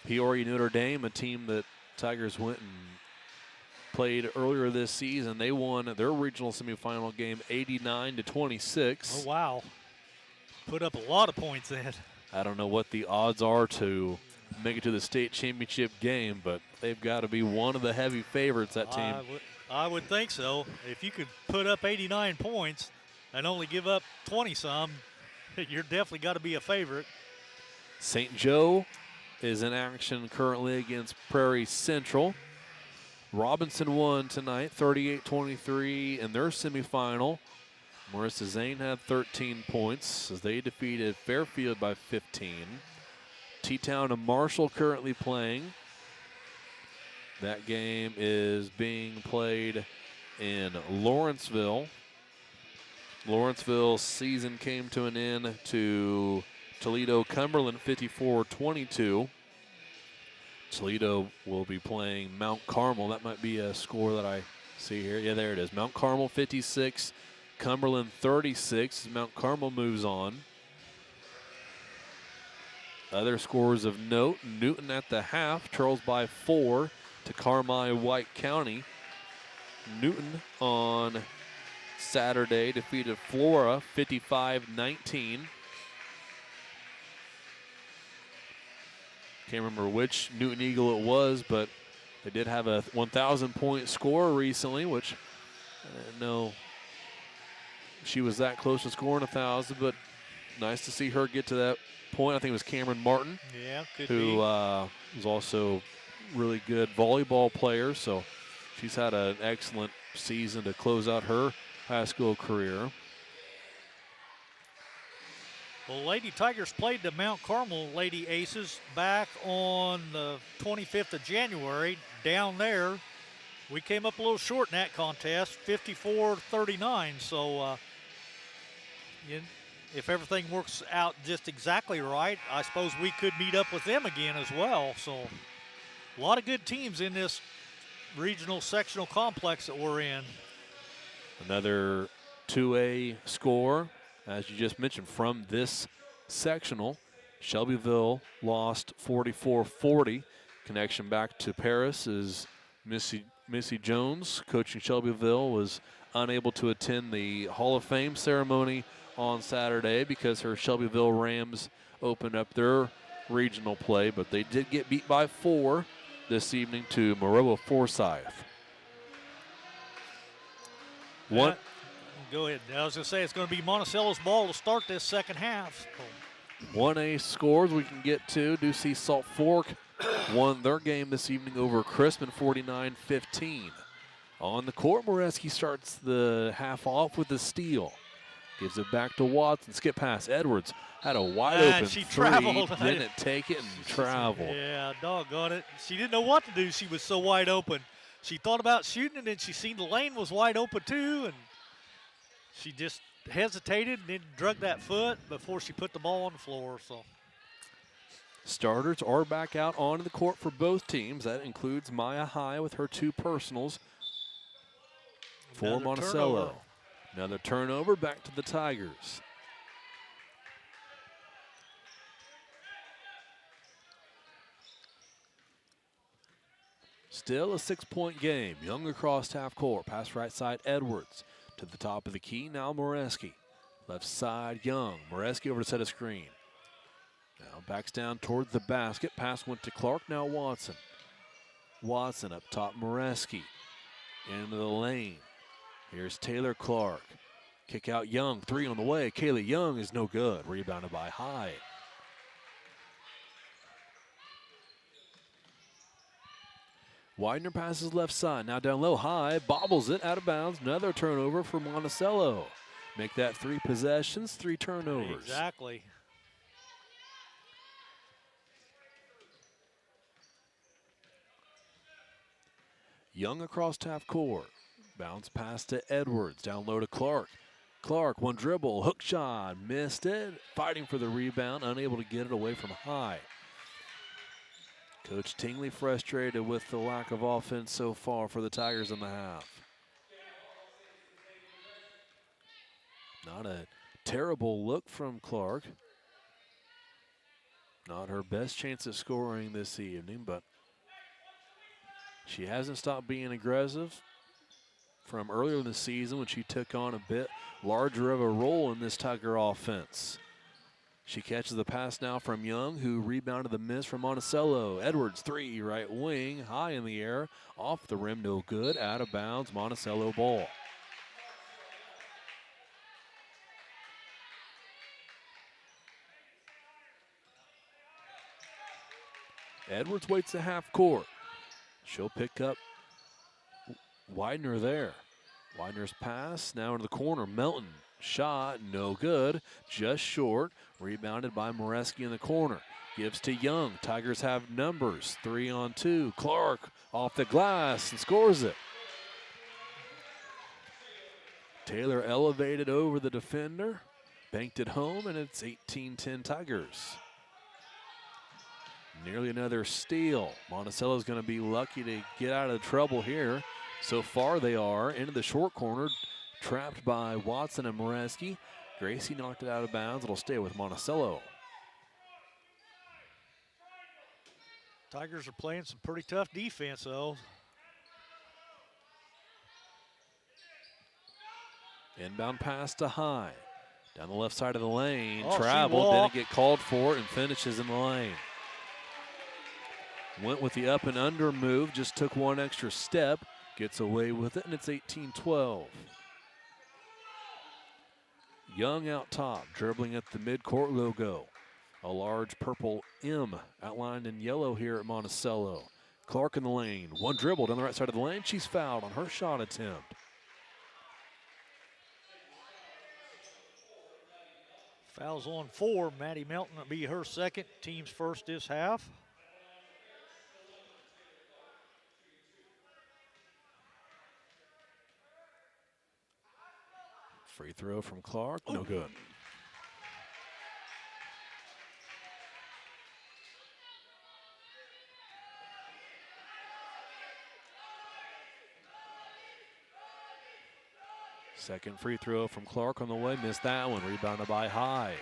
Peoria Notre Dame, a team that Tigers went and played earlier this season. They won their regional semifinal game 89-26. Oh, wow. Put up a lot of points then. I don't know what the odds are to make it to the state championship game, but they've got to be one of the heavy favorites, that team. I would think so. If you could put up 89 points, and only give up 20-some, you're definitely got to be a favorite. St. Joe is in action currently against Prairie Central. Robinson won tonight, 38-23 in their semifinal. Marissa Zane had 13 points as they defeated Fairfield by 15. T-Town and Marshall currently playing. That game is being played in Lawrenceville. Lawrenceville's season came to an end to Toledo-Cumberland 54-22. Toledo will be playing Mount Carmel. That might be a score that I see here. Yeah, there it is. Mount Carmel 56, Cumberland 36 as Mount Carmel moves on. Other scores of note, Newton at the half trails by 4 to Carmi-White County. Newton on Saturday defeated Flora 55-19. Can't remember which Newton Eagle it was, but they did have a 1,000-point score recently, which I didn't know she was that close to scoring 1,000, but nice to see her get to that point. I think it was Cameron Martin, who was also really good volleyball player, so she's had an excellent season to close out her high school career. Well, Lady Tigers played the Mount Carmel Lady Aces back on the 25th of January down there. We came up a little short in that contest, 54-39. So if everything works out just exactly right, I suppose we could meet up with them again as well. So a lot of good teams in this regional sectional complex that we're in. Another 2A score, as you just mentioned, from this sectional. Shelbyville lost 44-40. Connection back to Paris is Missy Jones, coaching Shelbyville, was unable to attend the Hall of Fame ceremony on Saturday because her Shelbyville Rams opened up their regional play, but they did get beat by 4 this evening to Maroa Forsyth. Go ahead. I was going to say it's going to be Monticello's ball to start this second half. 1A scores we can get to. Do see Salt Fork won their game this evening over Crispin 49-15. On the court, Moreski starts the half off with a steal. Gives it back to Watson. Skip pass. Edwards had a wide open she three. Traveled. Didn't take it and traveled. Yeah, doggone it. She didn't know what to do. She was so wide open. She thought about shooting, and then she seen the lane was wide open too, and she just hesitated and then drug that foot before she put the ball on the floor. So starters are back out onto the court for both teams. That includes Maya High with her 2 personals for Monticello. Another turnover back to the Tigers. Still a 6-point game. Young across half court. Pass right side, Edwards. To the top of the key, now Moreski. Left side, Young. Moreski over to set a screen. Now backs down towards the basket. Pass went to Clark, now Watson. Watson up top, Moreski. Into the lane. Here's Taylor Clark. Kick out Young, 3 on the way. Kaylee Young is no good. Rebounded by High. Widener passes left side. Now down low. High bobbles it out of bounds. Another turnover for Monticello. Make that 3 possessions, 3 turnovers. Exactly. Young across half court. Bounce pass to Edwards. Down low to Clark. Clark, 1 dribble. Hook shot. Missed it. Fighting for the rebound. Unable to get it away from High. Coach Tingley frustrated with the lack of offense so far for the Tigers in the half. Not a terrible look from Clark. Not her best chance at scoring this evening, but she hasn't stopped being aggressive from earlier in the season when she took on a bit larger of a role in this Tiger offense. She catches the pass now from Young, who rebounded the miss from Monticello. Edwards, 3, right wing, high in the air, off the rim, no good, out of bounds, Monticello ball. Edwards waits at half court. She'll pick up Widener there. Widener's pass now into the corner. Melton, shot, no good, just short. Rebounded by Moreski in the corner. Gives to Young. Tigers have numbers. 3-on-2. Clark off the glass and scores it. Taylor elevated over the defender, banked it home, and it's 18-10 Tigers. Nearly another steal. Monticello's going to be lucky to get out of trouble here. So far they are into the short corner, trapped by Watson and Moreski. Gracie knocked it out of bounds. It'll stay with Monticello. Tigers are playing some pretty tough defense, though. Inbound pass to High. Down the left side of the lane. Oh, Traveled, didn't get called for, and finishes in the lane. Went with the up and under move, just took one extra step. Gets away with it, and it's 18-12. Young out top, dribbling at the midcourt logo. A large purple M outlined in yellow here at Monticello. Clark in the lane. One dribble down the right side of the lane. She's fouled on her shot attempt. Fouls on 4. Maddie Melton will be her second. Team's first this half. Free throw from Clark. No good. Second free throw from Clark on the way. Missed that one. Rebounded by High.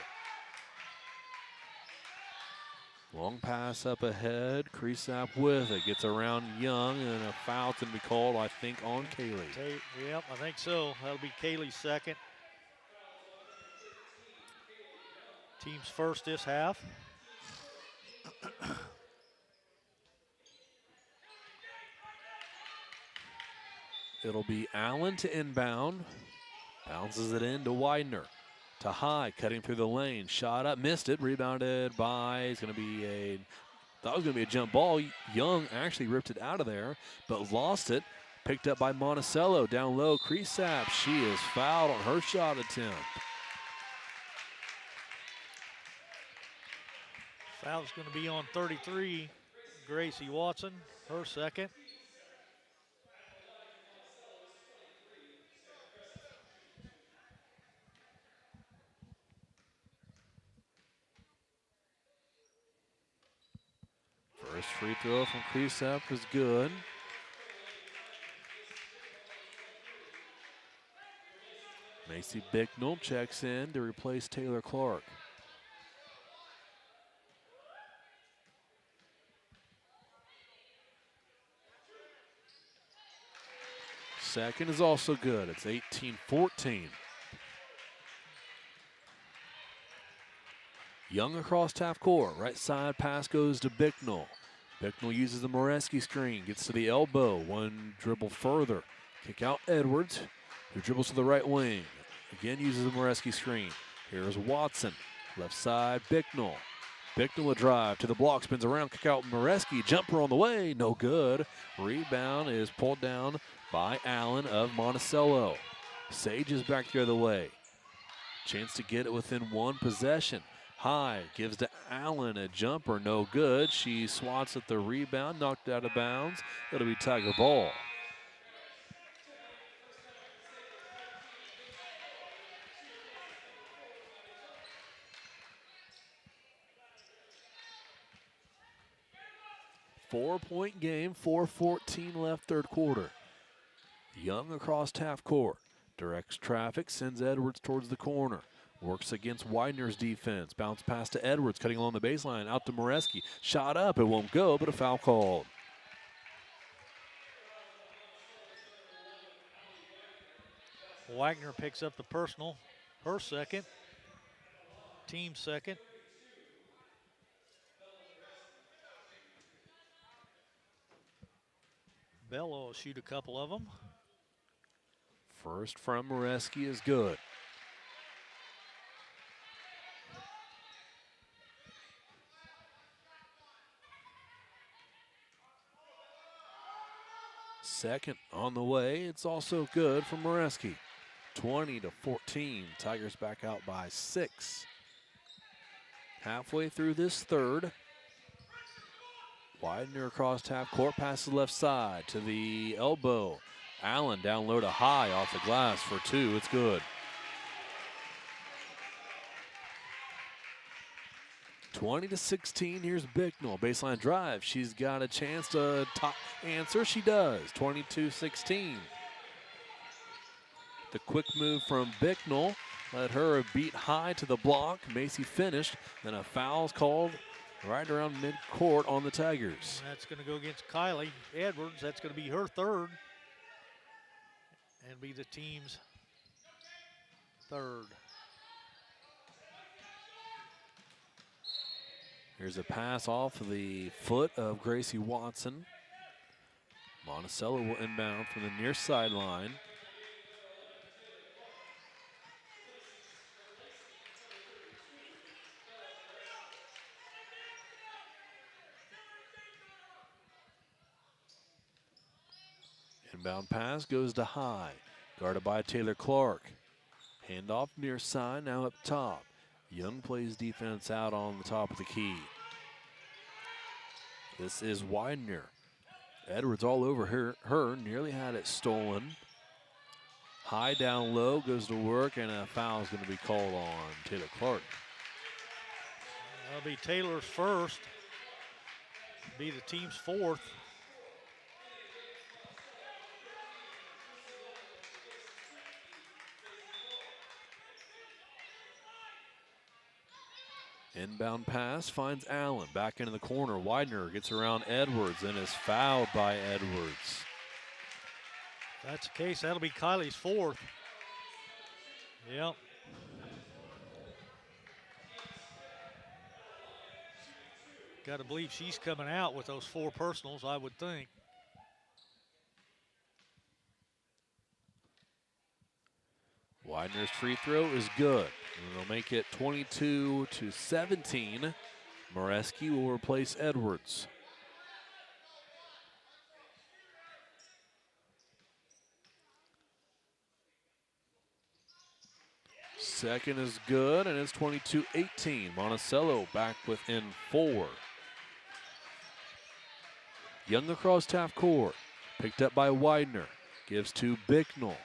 Long pass up ahead. Creasap with it. Gets around Young, and a foul's going to be called, I think, on Kaylee. Yep, I think so. That'll be Kaylee's second. Team's first this half. It'll be Allen to inbound. Bounces it in to Widener. To High, cutting through the lane. Shot up, missed it. Rebounded by, it's going to be a, thought it was going to be a jump ball. Young actually ripped it out of there, but lost it. Picked up by Monticello. Down low, Creasap. She is fouled on her shot attempt. Foul's going to be on 33, Gracie Watson, her second. First free throw from Creasap was good. Macy Bicknell checks in to replace Taylor Clark. Second is also good. It's 18-14. Young across half court. Right side pass goes to Bicknell. Bicknell uses the Moreski screen. Gets to the elbow. One dribble further. Kick out Edwards, who dribbles to the right wing. Again uses the Moreski screen. Here's Watson. Left side, Bicknell. Bicknell a drive to the block. Spins around. Kick out Moreski. Jumper on the way. No good. Rebound is pulled down by Allen of Monticello. Sage is back the other way. Chance to get it within one possession. High gives to Allen a jumper, no good. She swats at the rebound, knocked out of bounds. It'll be Tiger ball. Four-point game, 4:14 left third quarter. Young across half court. Directs traffic, sends Edwards towards the corner. Works against Widener's defense. Bounce pass to Edwards, cutting along the baseline. Out to Moreski. Shot up, it won't go, but a foul called. Wagner picks up the personal, her second, team second. Bello will shoot a couple of them. First from Moreski is good. Second on the way. It's also good for Moreski. 20-14. Tigers back out by 6. Halfway through this third. Widener across half court, passes left side to the elbow. Allen down low to High off the glass for 2. It's good. 20-16. Here's Bicknell. Baseline drive. She's got a chance to answer. She does. 22-16. The quick move from Bicknell let her beat High to the block. Macy finished. Then a foul's called right around midcourt on the Tigers. And that's going to go against Kylie Edwards. That's going to be her third. And be the team's third. Here's a pass off of the foot of Gracie Watson. Monticello will inbound from the near sideline. Inbound pass goes to High. Guarded by Taylor Clark. Handoff near side, now up top. Young plays defense out on the top of the key. This is Widener. Edwards all over her, nearly had it stolen. High down low, goes to work, and a foul is going to be called on Taylor Clark. That'll be Taylor's first. Be the team's fourth. Inbound pass finds Allen. Back into the corner. Widener gets around Edwards and is fouled by Edwards. If that's the case, that'll be Kylie's fourth. Yep. Got to believe she's coming out with those 4 personals, I would think. Widener's free throw is good. And it'll make it 22-17. Moreski will replace Edwards. Second is good, and it's 22-18. Monticello back within 4. Young across half court. Picked up by Widener. Gives to Bicknell.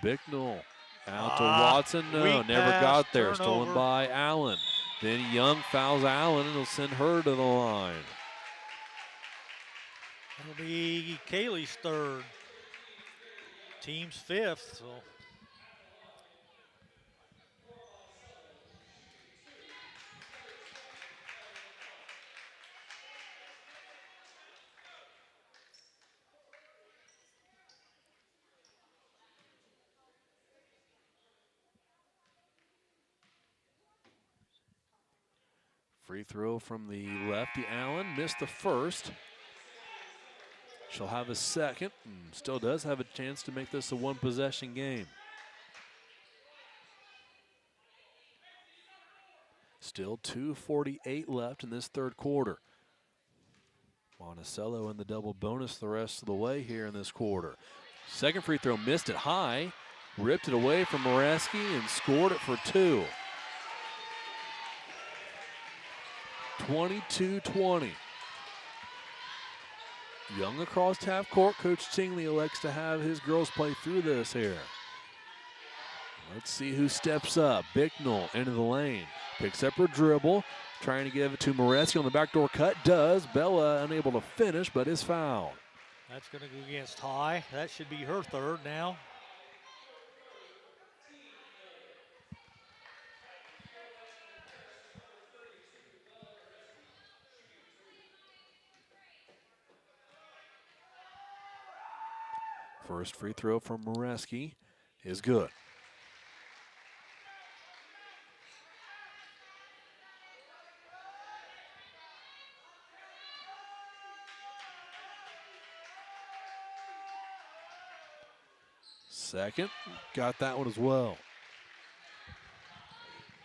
Bicknell out to Watson. No, never got there. Turnover. Stolen by Allen. Then Young fouls Allen, and it'll send her to the line. It'll be Kaylee's third. Team's fifth. So. Free throw from the lefty. Allen missed the first. She'll have a second and still does have a chance to make this a 1-possession game. Still 2:48 left in this third quarter. Monticello in the double bonus the rest of the way here in this quarter. Second free throw missed it high. Ripped it away from Moreski and scored it for 2. 22-20. Young across half court. Coach Tingley elects to have his girls play through this here. Let's see who steps up. Bicknell into the lane. Picks up her dribble. Trying to give it to Moreski on the backdoor cut. Does. Bella unable to finish, but is fouled. That's going to go against High. That should be her third now. First free throw from Moreski is good. Second, got that one as well.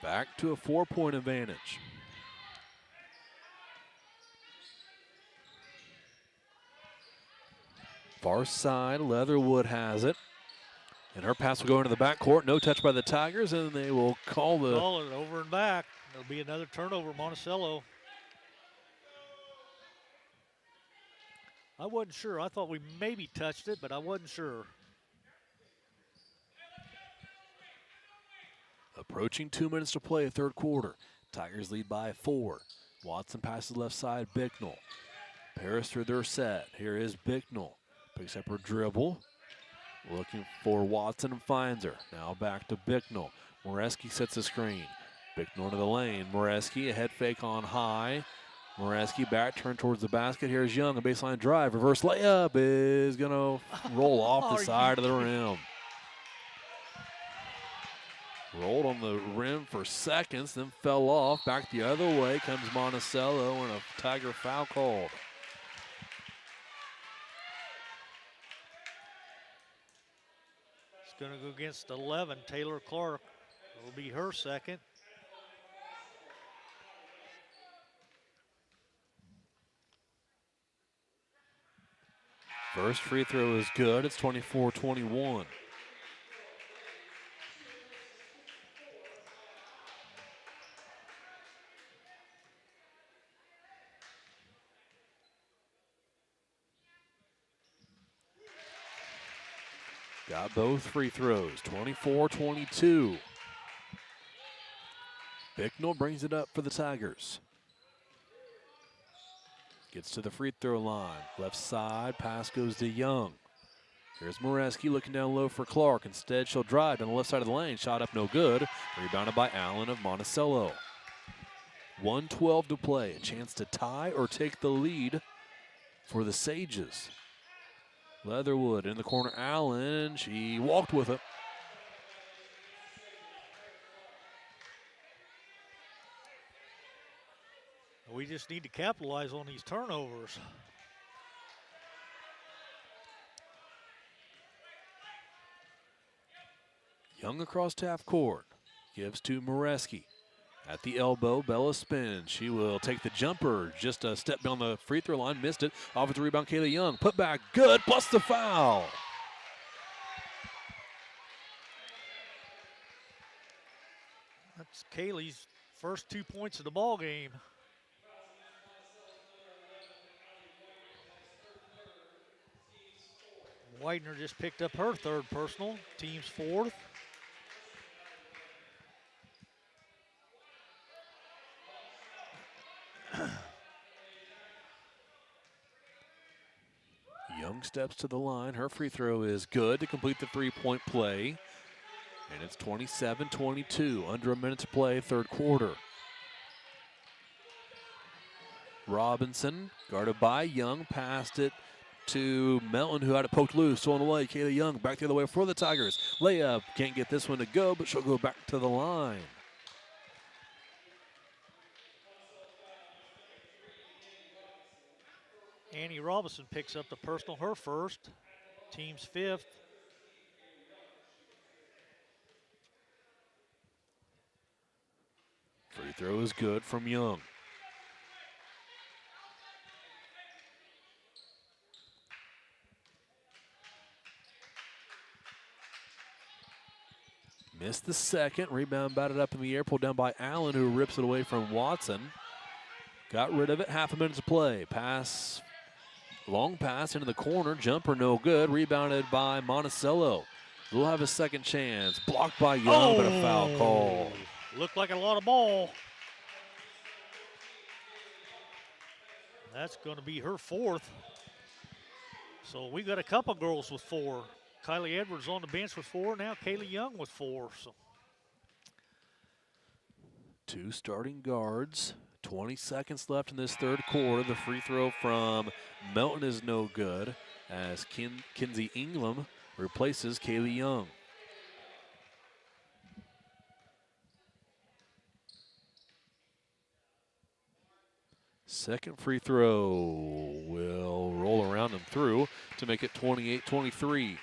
Back to a 4-point advantage. Far side, Leatherwood has it. And her pass will go into the backcourt. No touch by the Tigers, and they will call it over and back. There'll be another turnover, Monticello. I wasn't sure. I thought we maybe touched it, but I wasn't sure. Approaching 2 minutes to play, third quarter. Tigers lead by 4. Watson passes left side, Bicknell. Paris through their set. Here is Bicknell. Picks up her dribble. Looking for Watson and finds her. Now back to Bicknell. Moreski sets the screen. Bicknell into the lane. Moreski, a head fake on high. Moreski back, turn towards the basket. Here's Young, a baseline drive. Reverse layup is going to roll off the side of the rim. Rolled on the rim for seconds, then fell off. Back the other way comes Monticello, and a Tiger foul called. It's going to go against 11. Taylor Clark will be her second. First free throw is good. It's 24-21. Got both free throws, 24-22. Bicknell brings it up for the Tigers. Gets to the free throw line. Left side, pass goes to Young. Here's Moreski looking down low for Clark. Instead, she'll drive down the left side of the lane. Shot up, no good. Rebounded by Allen of Monticello. 1:12 to play. A chance to tie or take the lead for the Sages. Leatherwood in the corner. Allen, she walked with it. We just need to capitalize on these turnovers. Young across half court. Gives to Moreski. At the elbow, Bella spins. She will take the jumper. Just a step down the free throw line. Missed it. Offensive rebound, Kaylee Young. Put back, good, plus the foul. That's Kaylee's first 2 points of the ball game. Widener just picked up her third personal, team's fourth. Young steps to the line. Her free throw is good to complete the three-point play. And it's 27-22, under a minute to play, third quarter. Robinson, guarded by Young, passed it to Melton, who had it poked loose. On the way, Kaylee Young back the other way for the Tigers. Layup, can't get this one to go, but she'll go back to the line. Annie Robinson picks up the personal, her first, team's fifth. Free throw is good from Young. Missed the second. Rebound batted up in the air. Pulled down by Allen, who rips it away from Watson. Got rid of it. Half a minute to play. Pass. Long pass into the corner. Jumper no good. Rebounded by Monticello. They'll have a second chance. Blocked by Young, but a foul call. Looked like a lot of ball. That's going to be her fourth. So we got a couple girls with four. Kylie Edwards on the bench with four. Now Kaylee Young with four. So two starting guards. 20 seconds left in this third quarter. The free throw from Melton is no good as Kinsey Ingram replaces Kaylee Young. Second free throw will roll around and through to make it 28-23.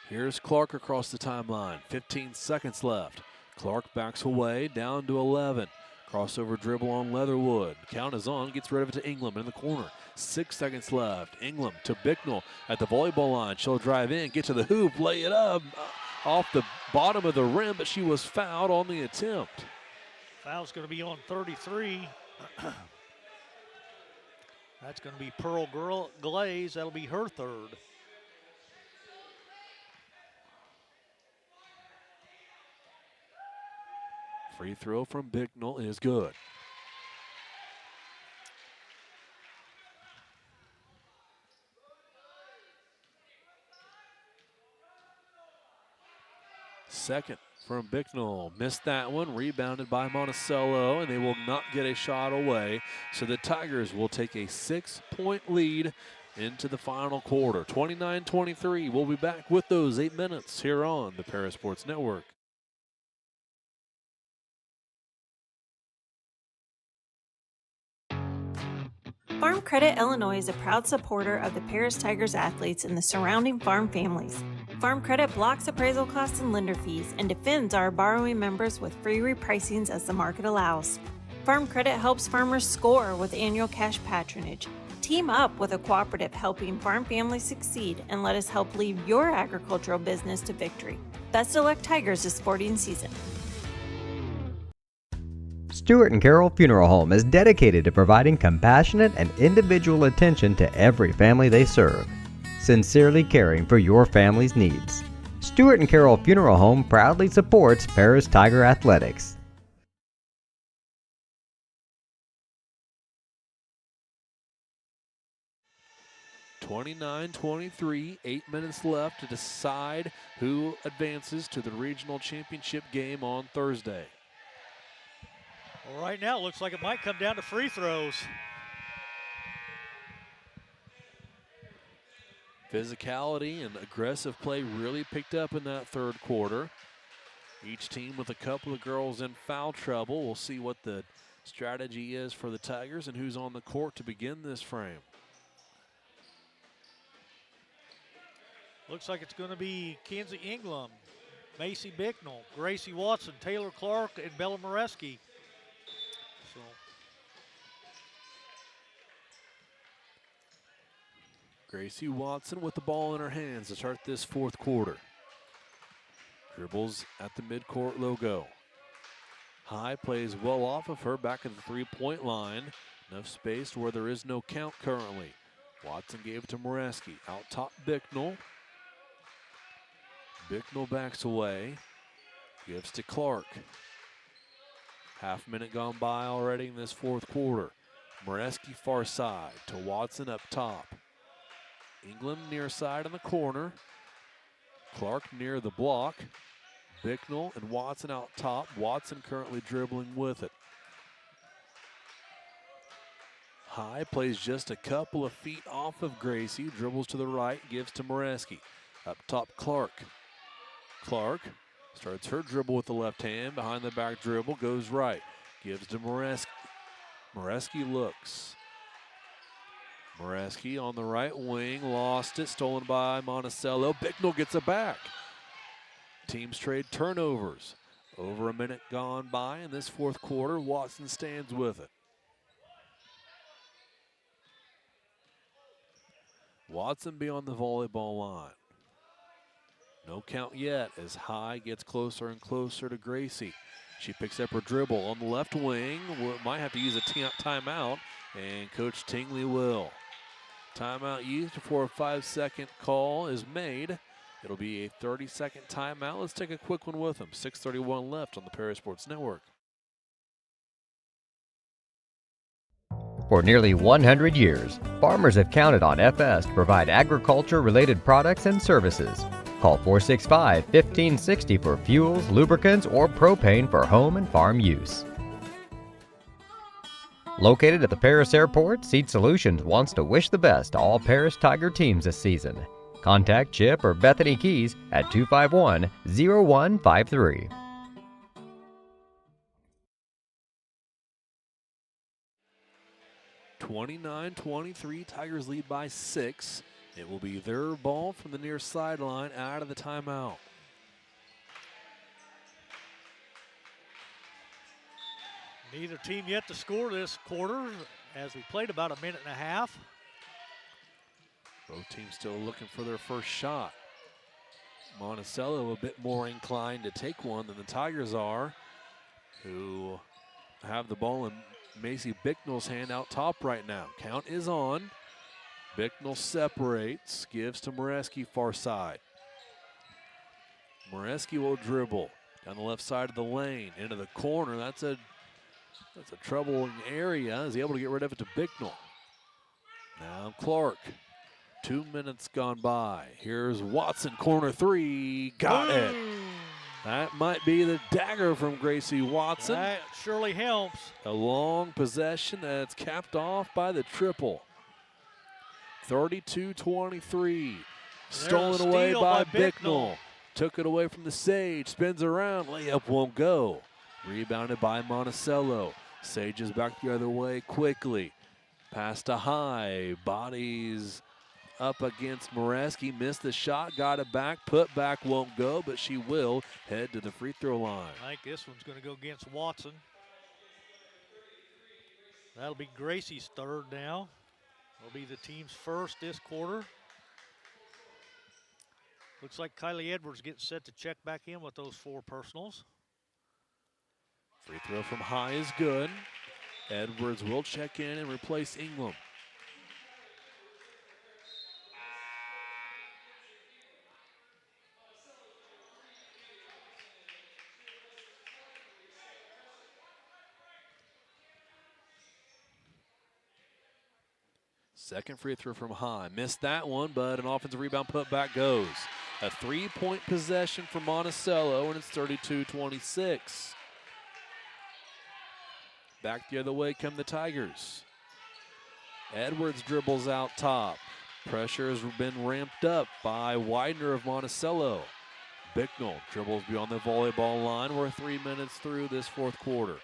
Here's Clark across the timeline. 15 seconds left. Clark backs away, down to 11. Crossover dribble on Leatherwood. Count is on, gets rid of it to Ingram in the corner. 6 seconds left. Ingram to Bicknell at the volleyball line. She'll drive in, get to the hoop, lay it up off the bottom of the rim, but she was fouled on the attempt. Foul's going to be on 33. That's going to be Pearl Glaze. That'll be her third. Free throw from Bicknell is good. Second from Bicknell. Missed that one. Rebounded by Monticello, and they will not get a shot away. So the Tigers will take a 6-point lead into the final quarter. 29-23. We'll be back with those 8 minutes here on the Para Sports Network. Farm Credit Illinois is a proud supporter of the Paris Tigers athletes and the surrounding farm families. Farm Credit blocks appraisal costs and lender fees and defends our borrowing members with free repricings as the market allows. Farm Credit helps farmers score with annual cash patronage. Team up with a cooperative helping farm families succeed and let us help lead your agricultural business to victory. Best of luck, Tigers, this sporting season. Stewart and Carroll Funeral Home is dedicated to providing compassionate and individual attention to every family they serve, sincerely caring for your family's needs. Stewart and Carroll Funeral Home proudly supports Paris Tiger Athletics. (29-23), 8 minutes left to decide who advances to the regional championship game on Thursday. Well, right now it looks like it might come down to free throws. Physicality and aggressive play really picked up in that third quarter. Each team with a couple of girls in foul trouble. We'll see what the strategy is for the Tigers and who's on the court to begin this frame. Looks like it's going to be Kenzie Ingram, Macy Bicknell, Gracie Watson, Taylor Clark, and Bella Moreski. So Gracie Watson with the ball in her hands to start this fourth quarter. Dribbles at the midcourt logo. High plays well off of her back at the three-point line. Enough space where there is no count currently. Watson gave it to Moreski. Out top Bicknell. Bicknell backs away. Gives to Clark. Half minute gone by already in this fourth quarter. Moreski far side to Watson up top. England near side in the corner. Clark near the block. Bicknell and Watson out top. Watson currently dribbling with it. High plays just a couple of feet off of Gracie. Dribbles to the right, gives to Moreski. Up top, Clark. Clark starts her dribble with the left hand. Behind the back dribble, goes right. Gives to Moreski. Moreski looks. Moreski on the right wing, lost it, stolen by Monticello. Bicknell gets it back. Teams trade turnovers. Over a minute gone by in this fourth quarter. Watson stands with it. Watson beyond the volleyball line. No count yet as High gets closer and closer to Gracie. She picks up her dribble on the left wing. Might have to use a timeout, and Coach Tingley will. Timeout used before a 5-second call is made. It'll be a 30-second timeout. Let's take a quick one with them. 6:31 left on the Para Sports Network. For nearly 100 years, farmers have counted on FS to provide agriculture-related products and services. Call 465-1560 for fuels, lubricants, or propane for home and farm use. Located at the Paris Airport, Seed Solutions wants to wish the best to all Paris Tiger teams this season. Contact Chip or Bethany Keys at 251-0153. (29-23), Tigers lead by 6. It will be their ball from the near sideline out of the timeout. Neither team yet to score this quarter as we played about a minute and a half. Both teams still looking for their first shot. Monticello a bit more inclined to take one than the Tigers are, who have the ball in Macy Bicknell's hand out top right now. Count is on. Bicknell separates, gives to Moreski far side. Moreski will dribble down the left side of the lane into the corner. That's a troubling area. Is he able to get rid of it to Bicknell? Now Clark. 2 minutes gone by. Here's Watson, corner three. Got it. That might be the dagger from Gracie Watson. That surely helps. A long possession that's capped off by the triple. 32-23. Stolen away by Bicknell. Took it away from the Sage. Spins around. Layup won't go. Rebounded by Monticello. Sage is back the other way quickly. Pass to High. Bodies up against Moreski. Missed the shot. Got it back. Put back won't go, but she will head to the free throw line. I think this one's going to go against Watson. That'll be Gracie's third now. It'll be the team's first this quarter. Looks like Kylie Edwards getting set to check back in with those 4 personals. Free throw from High is good. Edwards will check in and replace Ingram. Second free throw from High. Missed that one, but an offensive rebound put back goes. A 3-point possession for Monticello, and it's 32-26. Back the other way come the Tigers. Edwards dribbles out top. Pressure has been ramped up by Widener of Monticello. Bicknell dribbles beyond the volleyball line. We're 3 minutes through this fourth quarter.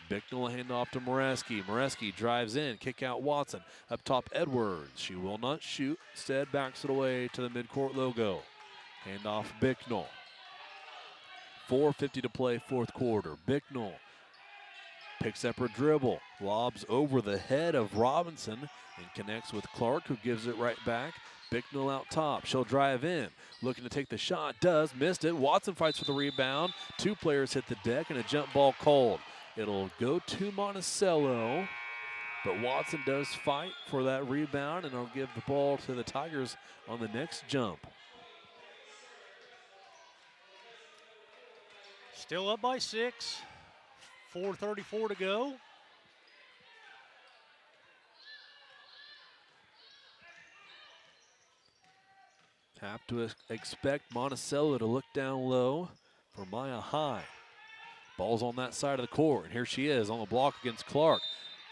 Bicknell hand off to Moreski. Moreski drives in, kick out Watson. Up top, Edwards. She will not shoot. Instead, backs it away to the midcourt logo. Hand off Bicknell. 4:50 to play, fourth quarter. Bicknell picks up her dribble, lobs over the head of Robinson, and connects with Clark, who gives it right back. Bicknell out top. She'll drive in. Looking to take the shot. Does. Missed it. Watson fights for the rebound. 2 players hit the deck, and a jump ball called. It'll go to Monticello, but Watson does fight for that rebound, and it'll give the ball to the Tigers on the next jump. Still up by 6. 4:34 to go. Have to expect Monticello to look down low for Maya High. Ball's on that side of the court, and here she is on the block against Clark.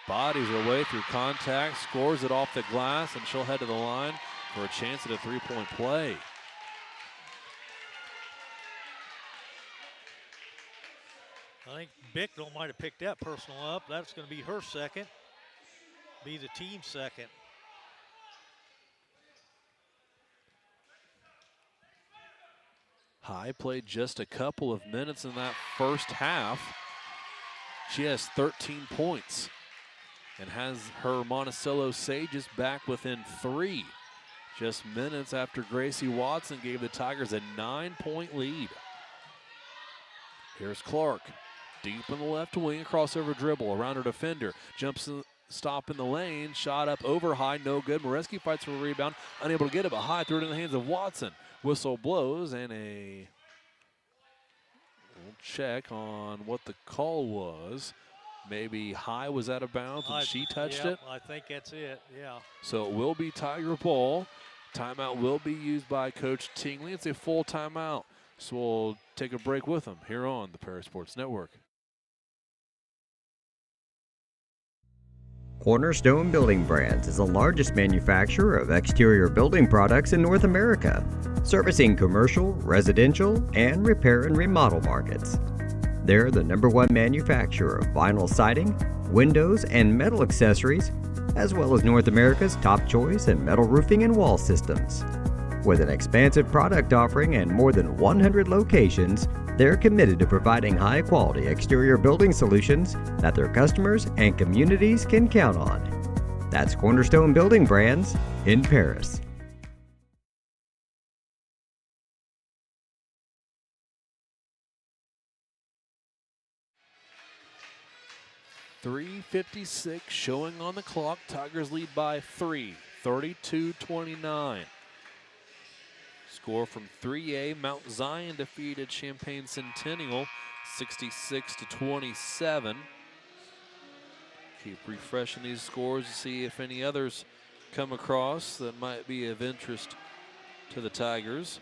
Bodies her way through contact, scores it off the glass, and she'll head to the line for a chance at a 3-point play. I think Bicknell might have picked that personal up. That's going to be her second. Be the team's second. High played just a couple of minutes in that first half. She has 13 points and has her Monticello Sages back within 3. Just minutes after Gracie Watson gave the Tigers a 9-point lead. Here's Clark, deep in the left wing, crossover dribble around her defender. Jumps in, stop in the lane, shot up over High, no good. Moreski fights for a rebound, unable to get it, but High threw it in the hands of Watson. Whistle blows, and we'll check on what the call was. Maybe High was out of bounds and she touched it. I think that's it, yeah. So it will be Tiger ball. Timeout will be used by Coach Tingley. It's a full timeout. So we'll take a break with them here on the Paris Sports Network. Cornerstone Building Brands is the largest manufacturer of exterior building products in North America, servicing commercial, residential, and repair and remodel markets. They're the #1 manufacturer of vinyl siding, windows, and metal accessories, as well as North America's top choice in metal roofing and wall systems. With an expansive product offering and more than 100 locations, They're committed to providing high-quality exterior building solutions that their customers and communities can count on. That's Cornerstone Building Brands in Paris. .356 showing on the clock. Tigers lead by 3, 32-29. Score from 3A, Mount Zion defeated Champaign Centennial 66-27. Keep refreshing these scores to see if any others come across that might be of interest to the Tigers.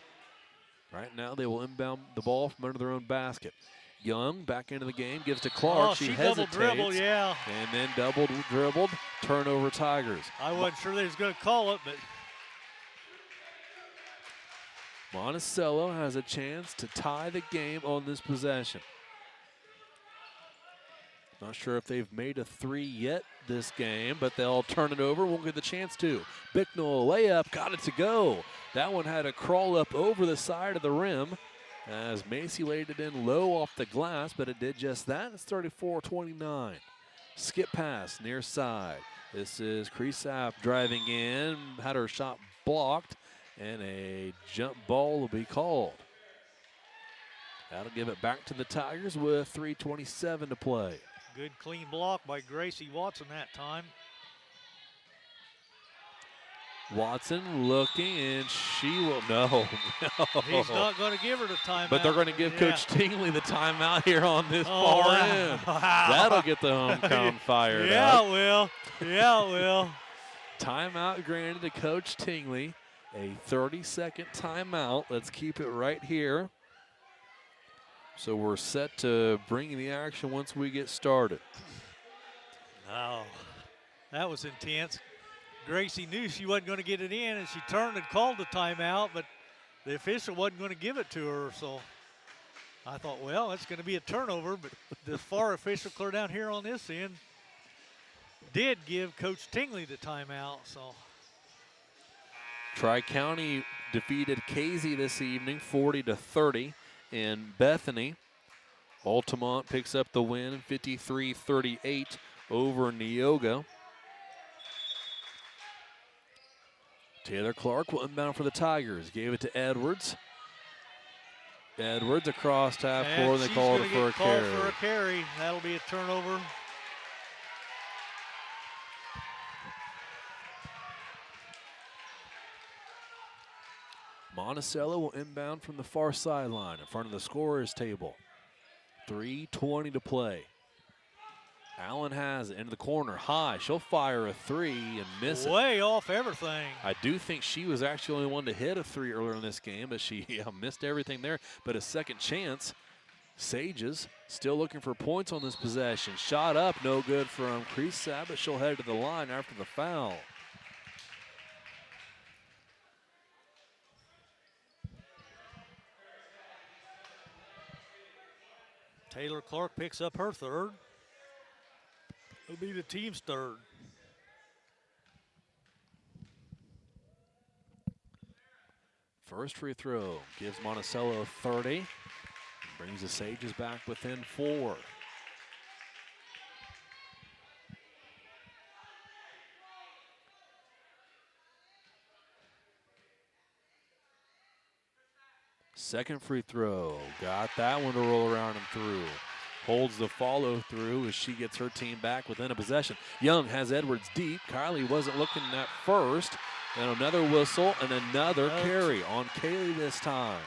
Right now they will inbound the ball from under their own basket. Young back into the game, gives to Clark. Oh, she double hesitates. dribble, yeah. And then double dribbled, turnover Tigers. I wasn't sure they was going to call it, but Monticello has a chance to tie the game on this possession. Not sure if they've made a 3 yet this game, but they'll turn it over. Won't get the chance to. Bicknell layup, got it to go. That one had to crawl up over the side of the rim as Macy laid it in low off the glass, but it did just that. It's 34-29. Skip pass near side. This is Creasap driving in, had her shot blocked, and a jump ball will be called. That'll give it back to the Tigers with 3:27 to play. good clean block by Gracie Watson that time. Watson looking, and she will, no. He's not going to give her the timeout. But they're going to give Coach Tingley the timeout here on this far end. Wow. That'll get the home crowd fired Yeah, up. it will. Yeah, it will. Timeout granted to Coach Tingley. A 30-second timeout. Let's keep it right here. So we're set to bring the action once we get started. Oh, that was intense. Gracie knew she wasn't going to get it in, and she turned and called the timeout, but the official wasn't going to give it to her. So I thought, well, it's going to be a turnover, but the far official clear down here on this end did give Coach Tingley the timeout. So Tri-County defeated Casey this evening 40-30 in Bethany. Altamont picks up the win 53-38 over Neoga. Taylor Clark will inbound for the Tigers. Gave it to Edwards. Edwards across half court, and they called it for a carry. For a carry. That'll be a turnover. Monticello will inbound from the far sideline in front of the scorer's table. 3:20 to play. Allen has it into the corner, high. She'll fire a three and miss it. Way off everything. I do think she was actually the only one to hit a three earlier in this game, but she missed everything there. But a second chance. Sages still looking for points on this possession. Shot up, no good from Creasap, but she'll head to the line after the foul. Taylor Clark picks up her third. It'll be the team's third. First free throw gives Monticello 30. Brings the Sages back within 4. Second free throw. Got that one to roll around and through. Holds the follow through as she gets her team back within a possession. Young has Edwards deep. Kylie wasn't looking at first. And another whistle and another carry on Kaylee this time.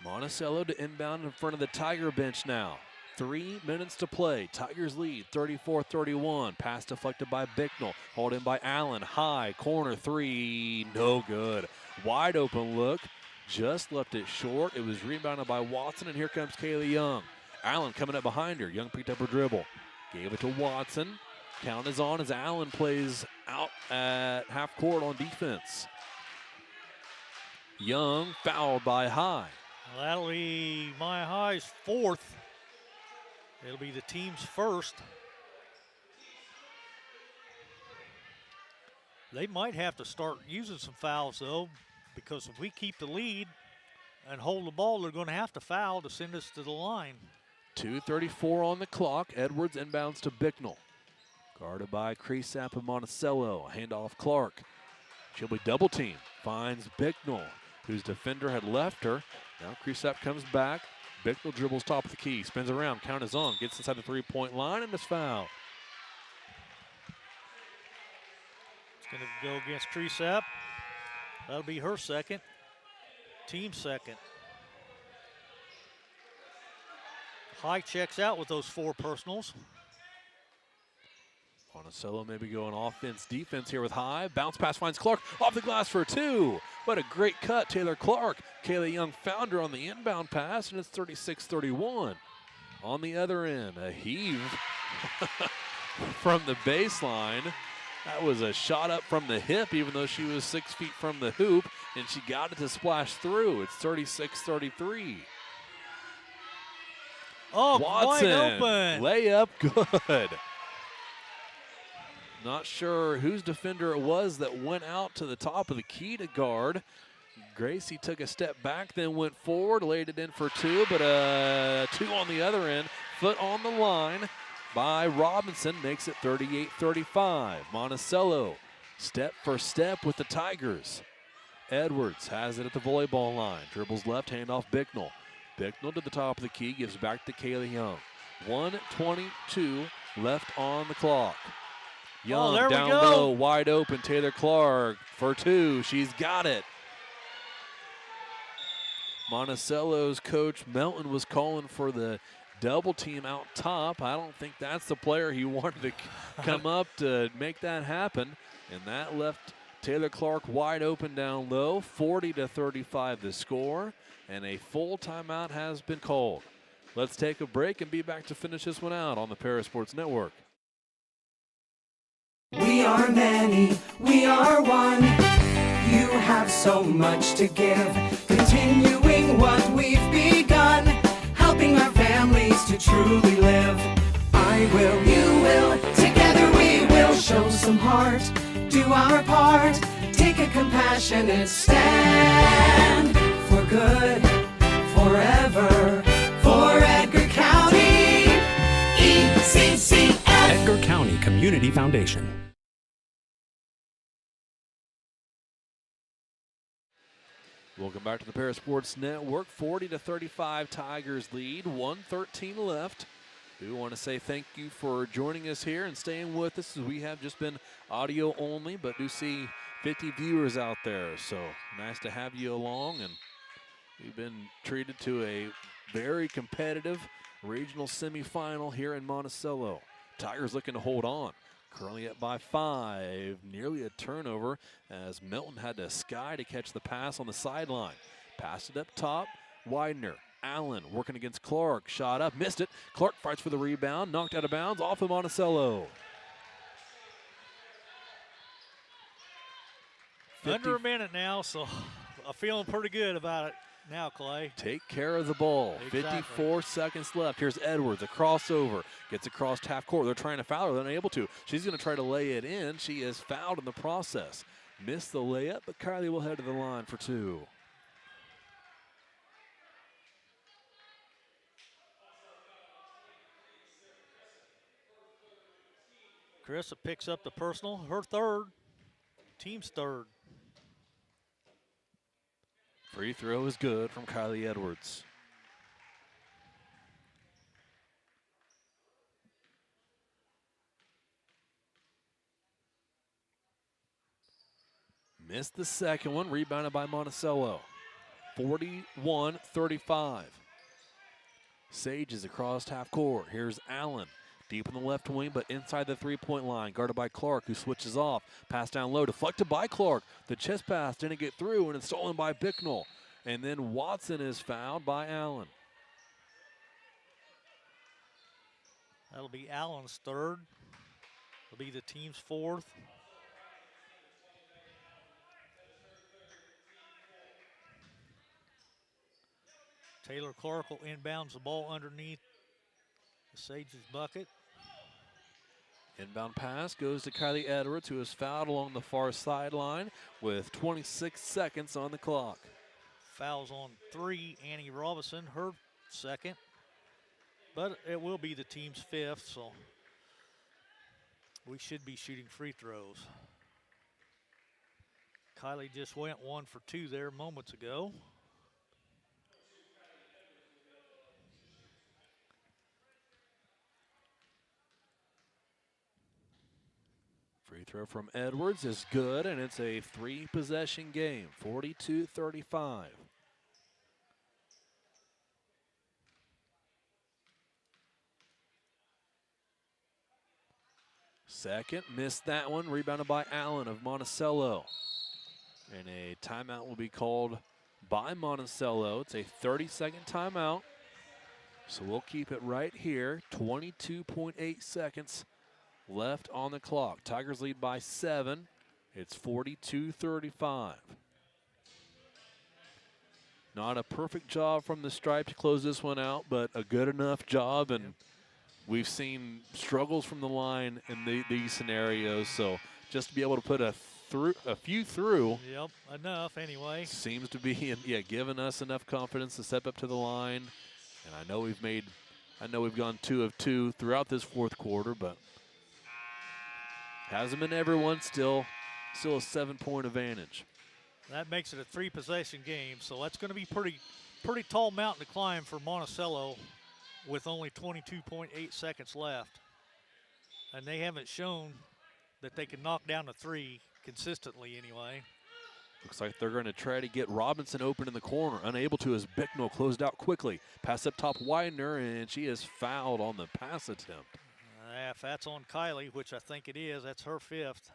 Monticello to inbound in front of the Tiger bench now. 3 minutes to play. Tigers lead 34-31. Pass deflected by Bicknell. Hauled in by Allen. High corner three. No good. Wide open look. Just left it short. It was rebounded by Watson, and here comes Kaylee Young. Allen coming up behind her. Young picked up her dribble. Gave it to Watson. Count is on as Allen plays out at half court on defense. Young fouled by High. Well, that'll be my High's fourth. It'll be the team's first. They might have to start using some fouls, though, because if we keep the lead and hold the ball, they're going to have to foul to send us to the line. 2:34 on the clock. Edwards inbounds to Bicknell. Guarded by Creasap and Monticello. Handoff Clark. She'll be double teamed. Finds Bicknell, whose defender had left her. Now Creasap comes back. Bicknell dribbles top of the key. Spins around. Count is on. Gets inside the three-point line and is fouled. It's going to go against Creasap. That'll be her second. Team second. High checks out with those 4 personals. Monticello maybe going offense, defense here with High. Bounce pass finds Clark off the glass for 2. What a great cut, Taylor Clark. Kayla Young found her on the inbound pass, and it's 36-31. On the other end, a heave from the baseline. That was a shot up from the hip, even though she was 6 feet from the hoop, and she got it to splash through. It's 36-33. Oh, Watson, wide open. Layup good. Not sure whose defender it was that went out to the top of the key to guard. Gracie took a step back, then went forward, laid it in for 2, but 2 on the other end. Foot on the line by Robinson makes it 38-35. Monticello step for step with the Tigers. Edwards has it at the volleyball line. Dribbles left, hand off Bicknell. Bicknell to the top of the key, gives back to Kayla Young. 1:22 left on the clock. Young there we down go. low, wide open. Taylor Clark for 2. She's got it. Monticello's coach Melton was calling for the double team out top. I don't think that's the player he wanted to come up to make that happen. And that left Taylor Clark wide open down low. 40-35 the score. And a full timeout has been called. Let's take a break and be back to finish this one out on the Parasports Network. We are many, we are one. You have so much to give, continuing what we've begun, helping our families to truly live. I will, you will, together we will show some heart, do our part, take a compassionate stand for good, forever, for Edgar County, ECCF. Edgar County Community Foundation. Welcome back to the Parasports Network. 40-35 Tigers lead. 1:13 left. We want to say thank you for joining us here and staying with us, as we have just been audio only, but do see 50 viewers out there. So nice to have you along, and we've been treated to a very competitive regional semifinal here in Monticello. Tigers looking to hold on. Currently up by 5, nearly a turnover as Milton had to sky to catch the pass on the sideline. Passed it up top, Widener. Allen working against Clark, shot up, missed it. Clark fights for the rebound, knocked out of bounds off of Monticello. Under a minute now, so I'm feeling pretty good about it now, Clay. Take care of the ball. Exactly. 54 seconds left. Here's Edwards, a crossover. Gets across half court. They're trying to foul her. They're unable to. She's going to try to lay it in. She is fouled in the process. Missed the layup, but Kylie will head to the line for 2. Carissa picks up the personal, her third, team's third. Free throw is good from Kylie Edwards. Missed the second one, rebounded by Monticello. 41-35. Sage is across half court. Here's Allen. Deep in the left wing, but inside the three-point line, guarded by Clark, who switches off. Pass down low, deflected by Clark. The chest pass didn't get through, and it's stolen by Bicknell. And then Watson is fouled by Allen. That'll be Allen's third. It'll be the team's fourth. Taylor Clark will inbounds the ball underneath the Sage's bucket. Inbound pass goes to Kylie Edwards, who is fouled along the far sideline with 26 seconds on the clock. Fouls on 3, Annie Robinson, her second. But it will be the team's 5th, so we should be shooting free throws. Kylie just went 1 for 2 there moments ago. Free throw from Edwards is good, and it's a 3-possession game, 42-35. Second, missed that one, rebounded by Allen of Monticello. And a timeout will be called by Monticello. It's a 30-second timeout. So we'll keep it right here, 22.8 seconds left on the clock. Tigers lead by 7. It's 42-35. Not a perfect job from the stripe to close this one out, but a good enough job. And we've seen struggles from the line in these scenarios. So just to be able to put a few through. Yep, enough anyway. Seems to be, giving us enough confidence to step up to the line. And I know we've gone 2 of 2 throughout this fourth quarter, but hasn't been everyone. Still a 7-point advantage. That makes it a 3-possession game, so that's going to be pretty tall mountain to climb for Monticello with only 22.8 seconds left. And they haven't shown that they can knock down a 3 consistently anyway. Looks like they're going to try to get Robinson open in the corner. Unable to as Bicknell closed out quickly. Pass up top Widener, and she is fouled on the pass attempt. If that's on Kylie, which I think it is, that's her 5th.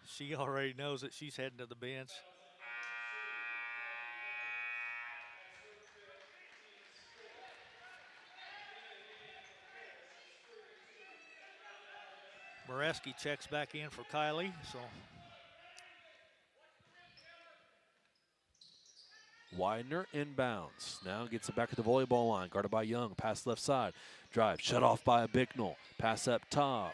She already knows that she's heading to the bench. Moreski checks back in for Kylie, so. Widener inbounds. Now gets it back at the volleyball line. Guarded by Young. Pass left side. Drive. Shut off by a Bicknell. Pass up top.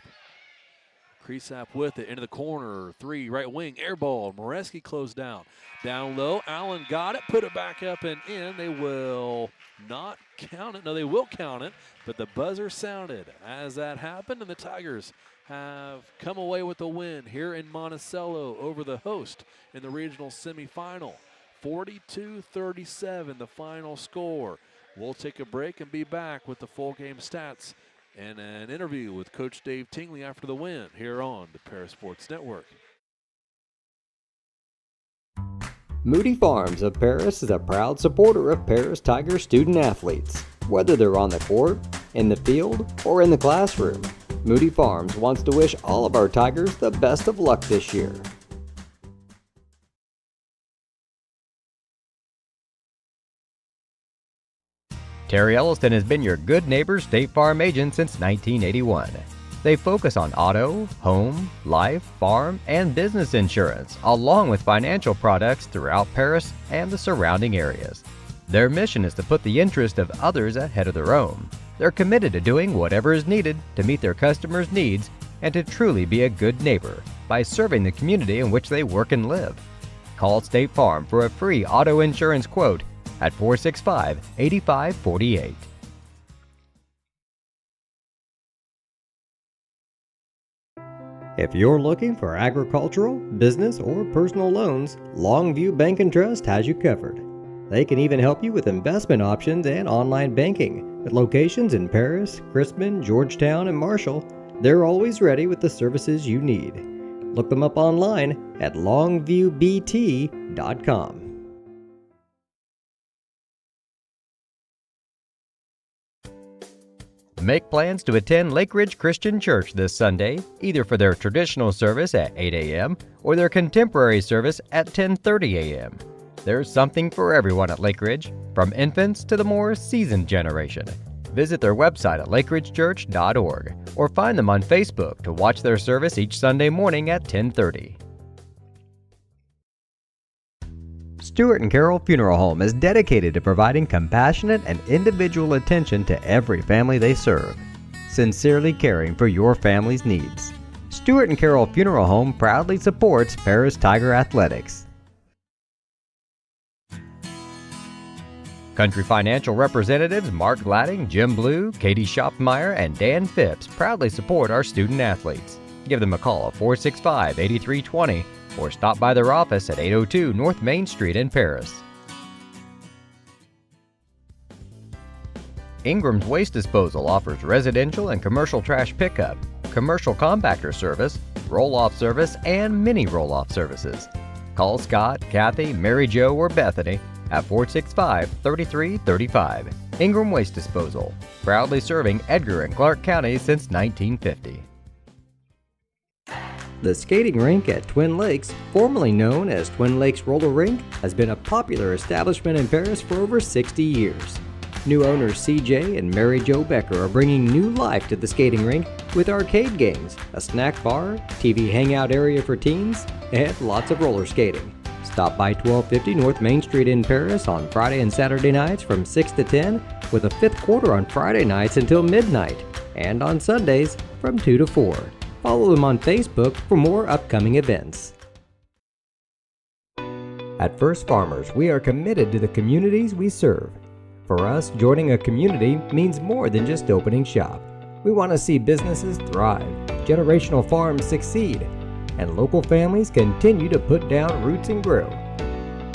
Creasap with it. Into the corner. 3 right wing. Air ball. Moreski closed down. Down low. Allen got it. Put it back up and in. They will not count it. No, they will count it. But the buzzer sounded as that happened. And the Tigers have come away with a win here in Monticello over the host in the regional semifinal. 42-37, the final score. We'll take a break and be back with the full game stats and an interview with Coach Dave Tingley after the win here on the Paris Sports Network. Moody Farms of Paris is a proud supporter of Paris Tiger student athletes. Whether they're on the court, in the field, or in the classroom, Moody Farms wants to wish all of our Tigers the best of luck this year. Terry Elliston has been your good neighbor State Farm agent since 1981. They focus on auto, home, life, farm, and business insurance, along with financial products throughout Paris and the surrounding areas. Their mission is to put the interest of others ahead of their own. They're committed to doing whatever is needed to meet their customers' needs and to truly be a good neighbor by serving the community in which they work and live. Call State Farm for a free auto insurance quote at 465-8548. If you're looking for agricultural, business, or personal loans, Longview Bank and Trust has you covered. They can even help you with investment options and online banking. At locations in Paris, Crispin, Georgetown, and Marshall, they're always ready with the services you need. Look them up online at longviewbt.com. Make plans to attend Lake Ridge Christian Church this Sunday, either for their traditional service at 8 a.m. or their contemporary service at 10:30 a.m. There's something for everyone at Lake Ridge, from infants to the more seasoned generation. Visit their website at lakeridgechurch.org or find them on Facebook to watch their service each Sunday morning at 10:30. Stuart and Carroll Funeral Home is dedicated to providing compassionate and individual attention to every family they serve, sincerely caring for your family's needs. Stewart and Carroll Funeral Home proudly supports Paris Tiger Athletics. Country Financial representatives Mark Gladding, Jim Blue, Katie Schopfmeyer, and Dan Phipps proudly support our student athletes. Give them a call at 465-8320 or stop by their office at 802 North Main Street in Paris. Ingram's Waste Disposal offers residential and commercial trash pickup, commercial compactor service, roll-off service, and mini roll-off services. Call Scott, Kathy, Mary Jo, or Bethany at 465-3335. Ingram Waste Disposal, proudly serving Edgar and Clark Counties since 1950. The skating rink at Twin Lakes, formerly known as Twin Lakes Roller Rink, has been a popular establishment in Paris for over 60 years. New owners CJ and Mary Jo Becker are bringing new life to the skating rink with arcade games, a snack bar, TV hangout area for teens, and lots of roller skating. Stop by 1250 North Main Street in Paris on Friday and Saturday nights from 6 to 10, with a fifth quarter on Friday nights until midnight, and on Sundays from 2 to 4. Follow them on Facebook for more upcoming events. At First Farmers, we are committed to the communities we serve. For us, joining a community means more than just opening shop. We want to see businesses thrive, generational farms succeed, and local families continue to put down roots and grow.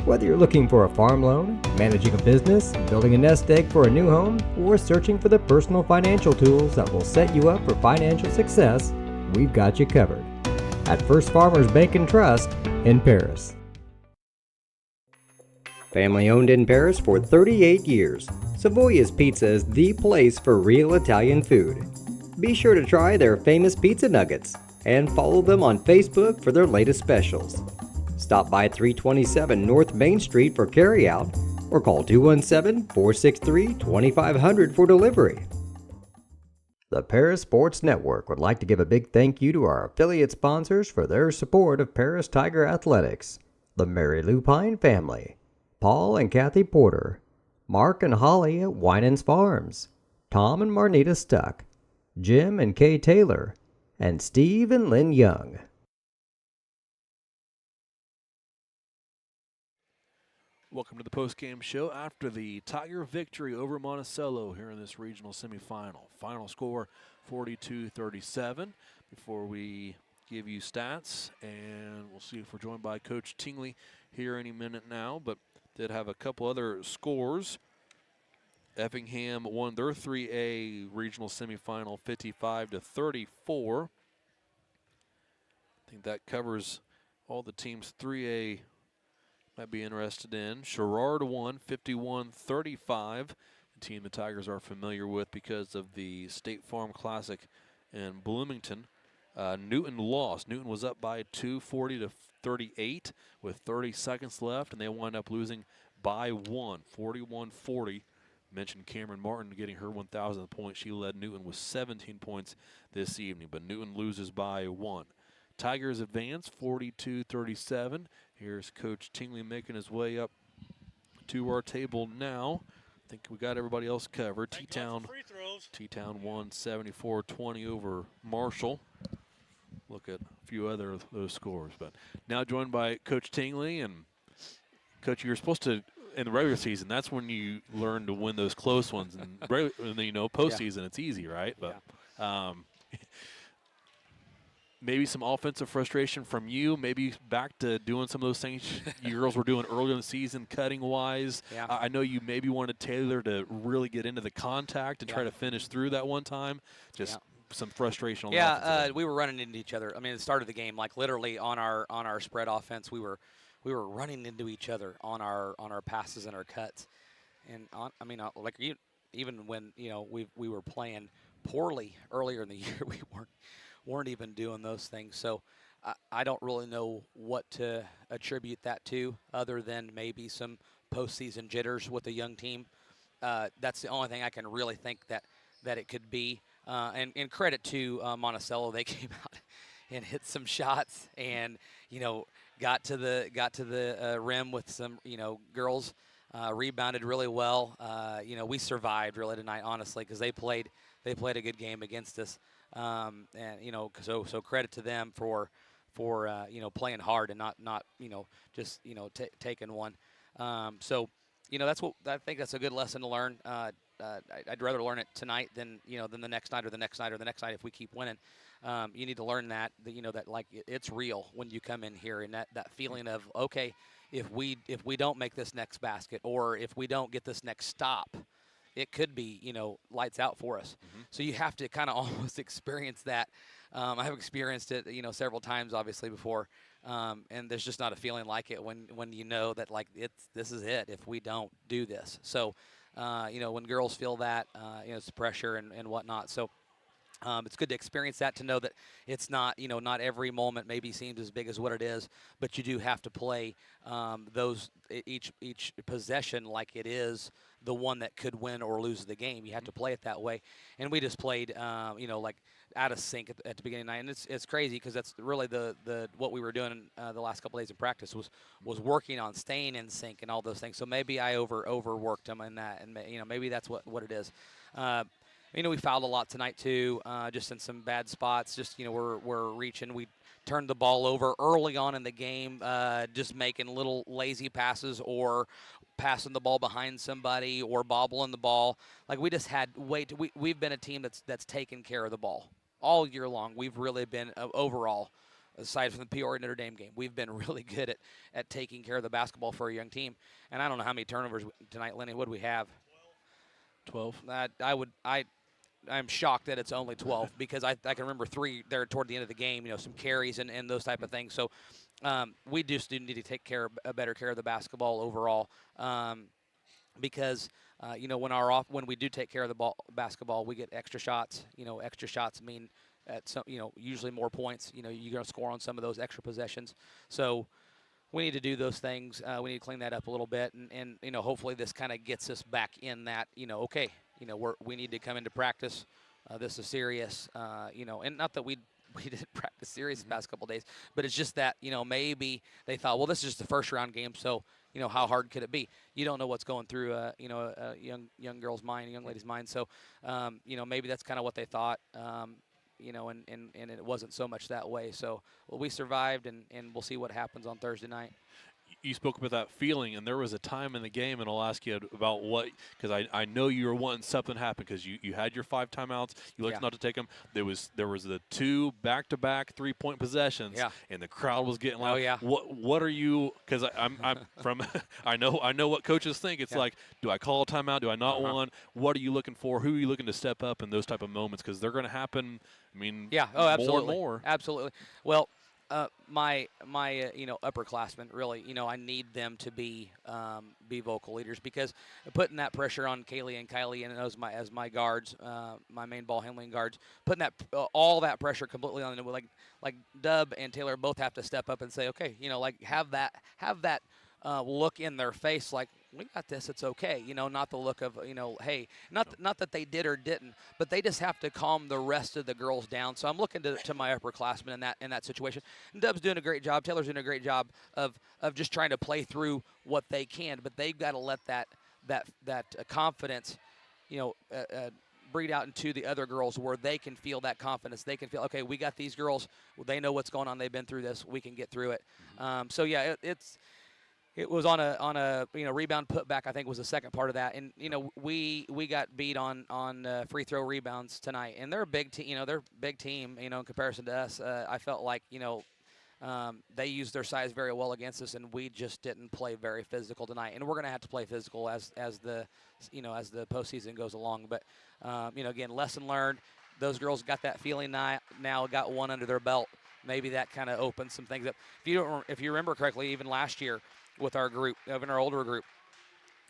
Whether you're looking for a farm loan, managing a business, building a nest egg for a new home, or searching for the personal financial tools that will set you up for financial success, we've got you covered. At First Farmers Bank and Trust in Paris. Family owned in Paris for 38 years, Savoya's Pizza is the place for real Italian food. Be sure to try their famous pizza nuggets and follow them on Facebook for their latest specials. Stop by 327 North Main Street for carryout or call 217-463-2500 for delivery. The Paris Sports Network would like to give a big thank you to our affiliate sponsors for their support of Paris Tiger Athletics: the Mary Lupine family, Paul and Kathy Porter, Mark and Holly at Winans Farms, Tom and Marnita Stuck, Jim and Kay Taylor, and Steve and Lynn Young. Welcome to the post-game show after the Tiger victory over Monticello here in this regional semifinal. Final score 42-37. Before we give you stats, and we'll see if we're joined by Coach Tingley here any minute now, but did have a couple other scores. Effingham won their 3A regional semifinal 55-34. I think that covers all the teams 3A might be interested in. Sherrard won 51-35, a team the Tigers are familiar with because of the State Farm Classic in Bloomington. Newton lost. Newton was up by 2, 40-38 with 30 seconds left, and they wind up losing by 1, 41-40. Mentioned Cameron Martin getting her 1,000th point. She led Newton with 17 points this evening, but Newton loses by 1. Tigers advance 42-37. Here's Coach Tingley making his way up to our table now. I think we got everybody else covered. T-Town won 74-20 over Marshall. Look at a few other of those scores. But now joined by Coach Tingley. And, Coach, you're supposed to, in the regular season, that's when you learn to win those close ones. And then, postseason, it's easy, right? But maybe some offensive frustration from you, maybe back to doing some of those things you girls were doing earlier in the season, cutting-wise. Yeah. I know you maybe wanted Taylor to really get into the contact and try to finish through that one time. Just some frustration on the offensive end. We were running into each other. I mean, at the start of the game, like literally on our spread offense, we were running into each other on our passes and our cuts. And even when we were playing poorly earlier in the year, we weren't even doing those things. So I don't really know what to attribute that to, other than maybe some postseason jitters with a young team. That's the only thing I can really think that it could be. And credit to Monticello, they came out and hit some shots, and got to the rim with some girls. Rebounded really well. We survived really tonight, honestly, because they played a good game against us. And so credit to them for playing hard and not just taking one. So that's what I think that's a good lesson to learn. I'd rather learn it tonight than the next night or the next night or the next night if we keep winning. You need to learn that like it's real when you come in here, and that feeling of, okay, if we don't make this next basket, or if we don't get this next stop, it could be lights out for us. Mm-hmm. So you have to kind of almost experience that. I have experienced it several times obviously before, and there's just not a feeling like it when you know that like this is it if we don't do this. So when girls feel that it's pressure and whatnot. So it's good to experience that, to know that it's not, not every moment maybe seems as big as what it is, but you do have to play each possession like it is the one that could win or lose the game. You have to play it that way. And we just played, like out of sync at the beginning of the night. And it's crazy because that's really the what we were doing the last couple of days of practice was working on staying in sync and all those things. So maybe I overworked them in that, and maybe that's what it is. We fouled a lot tonight too, just in some bad spots. Just we're reaching. We turned the ball over early on in the game, just making little lazy passes or passing the ball behind somebody or bobbling the ball. Like we just had we've been a team that's taken care of the ball all year long. We've really been overall, aside from the Peoria Notre Dame game, we've been really good at taking care of the basketball for a young team. And I don't know how many turnovers tonight, Lenny. What do we have? 12. I'm shocked that it's only 12 because I can remember 3 there toward the end of the game, some carries and those type of things. So we just do need to take better care of the basketball overall, because when we do take care of the basketball, we get extra shots. Extra shots mean usually more points. You're going to score on some of those extra possessions. So we need to do those things. We need to clean that up a little bit, and hopefully this kind of gets us back in that. Okay. We need to come into practice. This is serious, and not that we didn't practice serious the past couple of days, but it's just that, maybe they thought, well, this is just the first round game, so, how hard could it be? You don't know what's going through, a young girl's mind, a young lady's mind. So, maybe that's kind of what they thought, and it wasn't so much that way. So, we survived, and we'll see what happens on Thursday night. You spoke about that feeling, and there was a time in the game, and I'll ask you about what, because I know you were wanting something to happen because you had your 5 timeouts. You looked not to take them. There was the 2 back-to-back 3-point possessions, and the crowd was getting loud. Oh, yeah. What are you? Because I'm from I know what coaches think. It's like, do I call a timeout? Do I not one? What are you looking for? Who are you looking to step up in those type of moments? Because they're going to happen. I mean, absolutely. more and more. Absolutely. Well. My upperclassmen, really, I need them to be vocal leaders, because putting that pressure on Kaylee and Kylie and as my guards, my main ball handling guards, putting that all that pressure completely on them, like Dub and Taylor both have to step up and say, okay, have that look in their face, like, we got this, it's okay, not the look of, hey, not that they did or didn't, but they just have to calm the rest of the girls down. So I'm looking to my upperclassmen in that situation. And Dub's doing a great job, Taylor's doing a great job of just trying to play through what they can, but they've got to let that confidence, breed out into the other girls, where they can feel that confidence. They can feel, okay, we got these girls, they know what's going on, they've been through this, we can get through it. So yeah, It was on a rebound putback, I think was the second part of that, and we got beat on free throw rebounds tonight, and they're a big team. They're a big team. In comparison to us, I felt like they used their size very well against us, and we just didn't play very physical tonight. And we're gonna have to play physical as the postseason goes along. But again, lesson learned. Those girls got that feeling now got one under their belt. Maybe that kind of opens some things up. If you remember correctly, even last year, with our group, in our older group,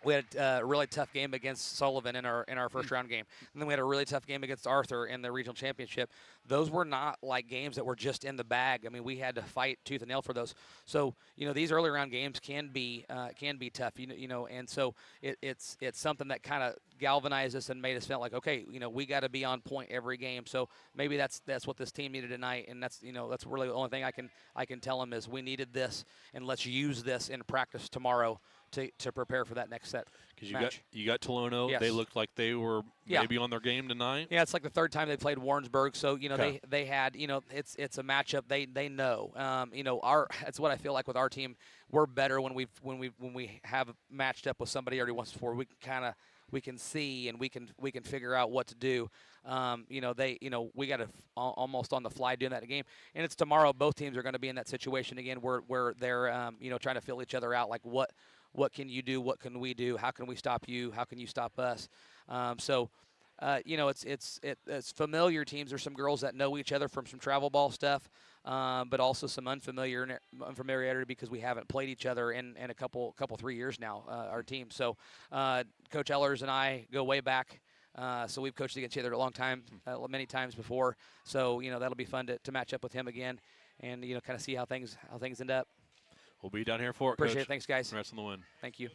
we had a really tough game against Sullivan in our first round game, and then we had a really tough game against Arthur in the regional championship. Those were not like games that were just in the bag. I mean, we had to fight tooth and nail for those. So these early round games can be tough. And so it's something that kind of galvanized us and made us feel like, okay, we got to be on point every game. So maybe that's what this team needed tonight, and that's really the only thing I can tell them is we needed this, and let's use this in practice tomorrow to prepare for that next set. Because you got Tolono. Yes. They looked like they were maybe on their game tonight. Yeah, it's like the third time they played Warrensburg. So they had it's a matchup they know. That's what I feel like with our team. We're better when we have matched up with somebody already once before. We can see and we can figure out what to do. We got to almost on the fly doing that in a game. And it's tomorrow. Both teams are going to be in that situation again where they're trying to fill each other out. Like what can you do? What can we do? How can we stop you? How can you stop us? It's familiar teams. There's some girls that know each other from some travel ball stuff, but also some unfamiliarity because we haven't played each other in a couple 3 years now, our team. So Coach Ellers and I go way back. So we've coached against each other a long time, many times before. So that'll be fun to match up with him again, and kind of see how things end up. We'll be down here for it. Appreciate Coach. it. Thanks, guys. Congrats on the win. Thank you.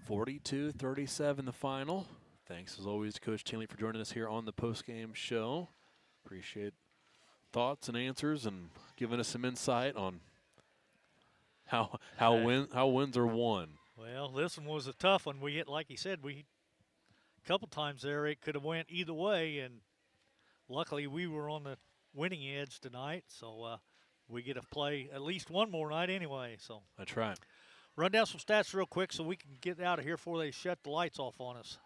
42-37 the final. Thanks as always to Coach Tinley for joining us here on the postgame show. Appreciate thoughts and answers and giving us some insight on how wins are won. Well, this one was a tough one. We hit, like he said, a couple times there it could have went either way, and luckily we were on the winning edge tonight, so we get to play at least one more night anyway. So That's right. Run down some stats real quick so we can get out of here before they shut the lights off on us.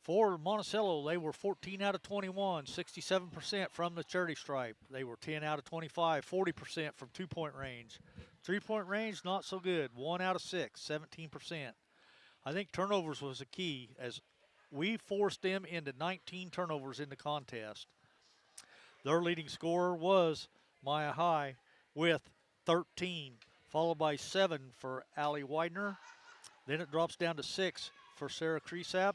For Monticello, they were 14 out of 21, 67% from the charity stripe. They were 10 out of 25, 40% from two-point range. Three-point range, not so good. 1 out of 6, 17%. I think turnovers was the key as we forced them into 19 turnovers in the contest. Their leading scorer was Maya High with 13, followed by 7 for Allie Widener. Then it drops down to 6 for Sarah Creasap.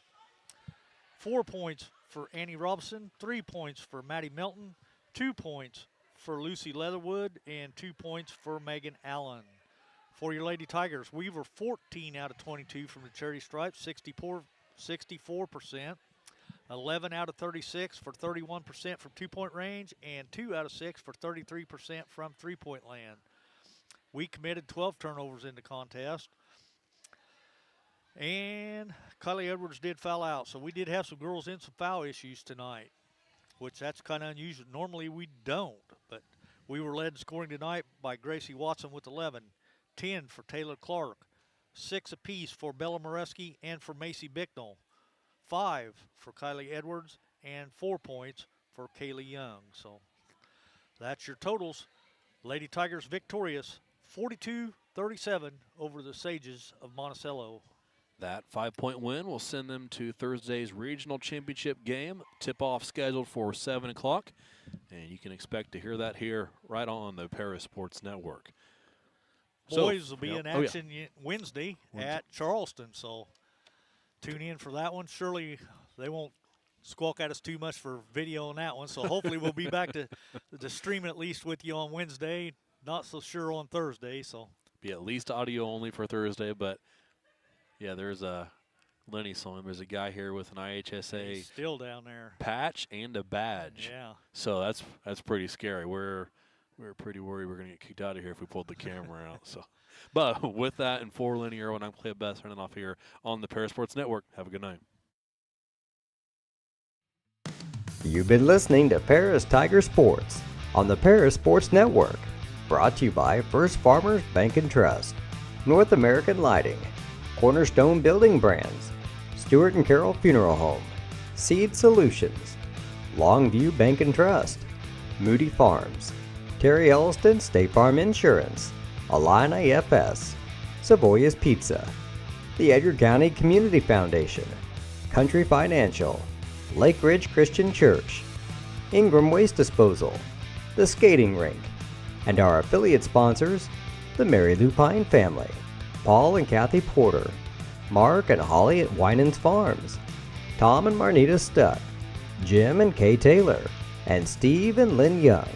4 points for Annie Robinson, 3 points for Maddie Milton, 2 points for Lucy Leatherwood, and 2 points for Megan Allen. For your Lady Tigers, we were 14 out of 22 from the charity stripe, 64%. 11 out of 36 for 31% from two-point range, and 2 out of 6 for 33% from three-point land. We committed 12 turnovers in the contest. And Kylie Edwards did foul out, so we did have some girls in some foul issues tonight, which that's kind of unusual. Normally we don't, but we were led in scoring tonight by Gracie Watson with 11, 10 for Taylor Clark, 6 apiece for Bella Moreski and for Macy Bicknell, 5 for Kylie Edwards, and 4 points for Kaylee Young. So that's your totals. Lady Tigers victorious, 42-37 over the Sages of Monticello. That 5-point win will send them to Thursday's regional championship game. Tip-off scheduled for 7 o'clock, and you can expect to hear that here right on the Paris Sports Network. Boys will be in action Wednesday at Charleston, so tune in for that one. Surely they won't squawk at us too much for video on that one, so hopefully we'll be back to streaming at least with you on Wednesday. Not so sure on Thursday, so. Be at least audio only for Thursday, but yeah, there's a Lenny song. There's a guy here with an IHSA He's still down there patch and a badge. Yeah. So that's pretty scary. We're pretty worried we're gonna get kicked out of here if we pulled the camera out. So, but with that and for Lenny Irwin, I'm Clay Best signing off here on the Paris Sports Network. Have a good night. You've been listening to Paris Tiger Sports on the Paris Sports Network. Brought to you by First Farmers Bank and Trust, North American Lighting, Cornerstone Building Brands, Stewart & Carroll Funeral Home, Seed Solutions, Longview Bank and Trust, Moody Farms, Terry Elliston State Farm Insurance, Alina FS, Savoya's Pizza, the Edgar County Community Foundation, Country Financial, Lake Ridge Christian Church, Ingram Waste Disposal, the Skating Rink, and our affiliate sponsors, the Mary Lou Pine family, Paul and Kathy Porter, Mark and Holly at Winans Farms, Tom and Marnita Stuck, Jim and Kay Taylor, and Steve and Lynn Young.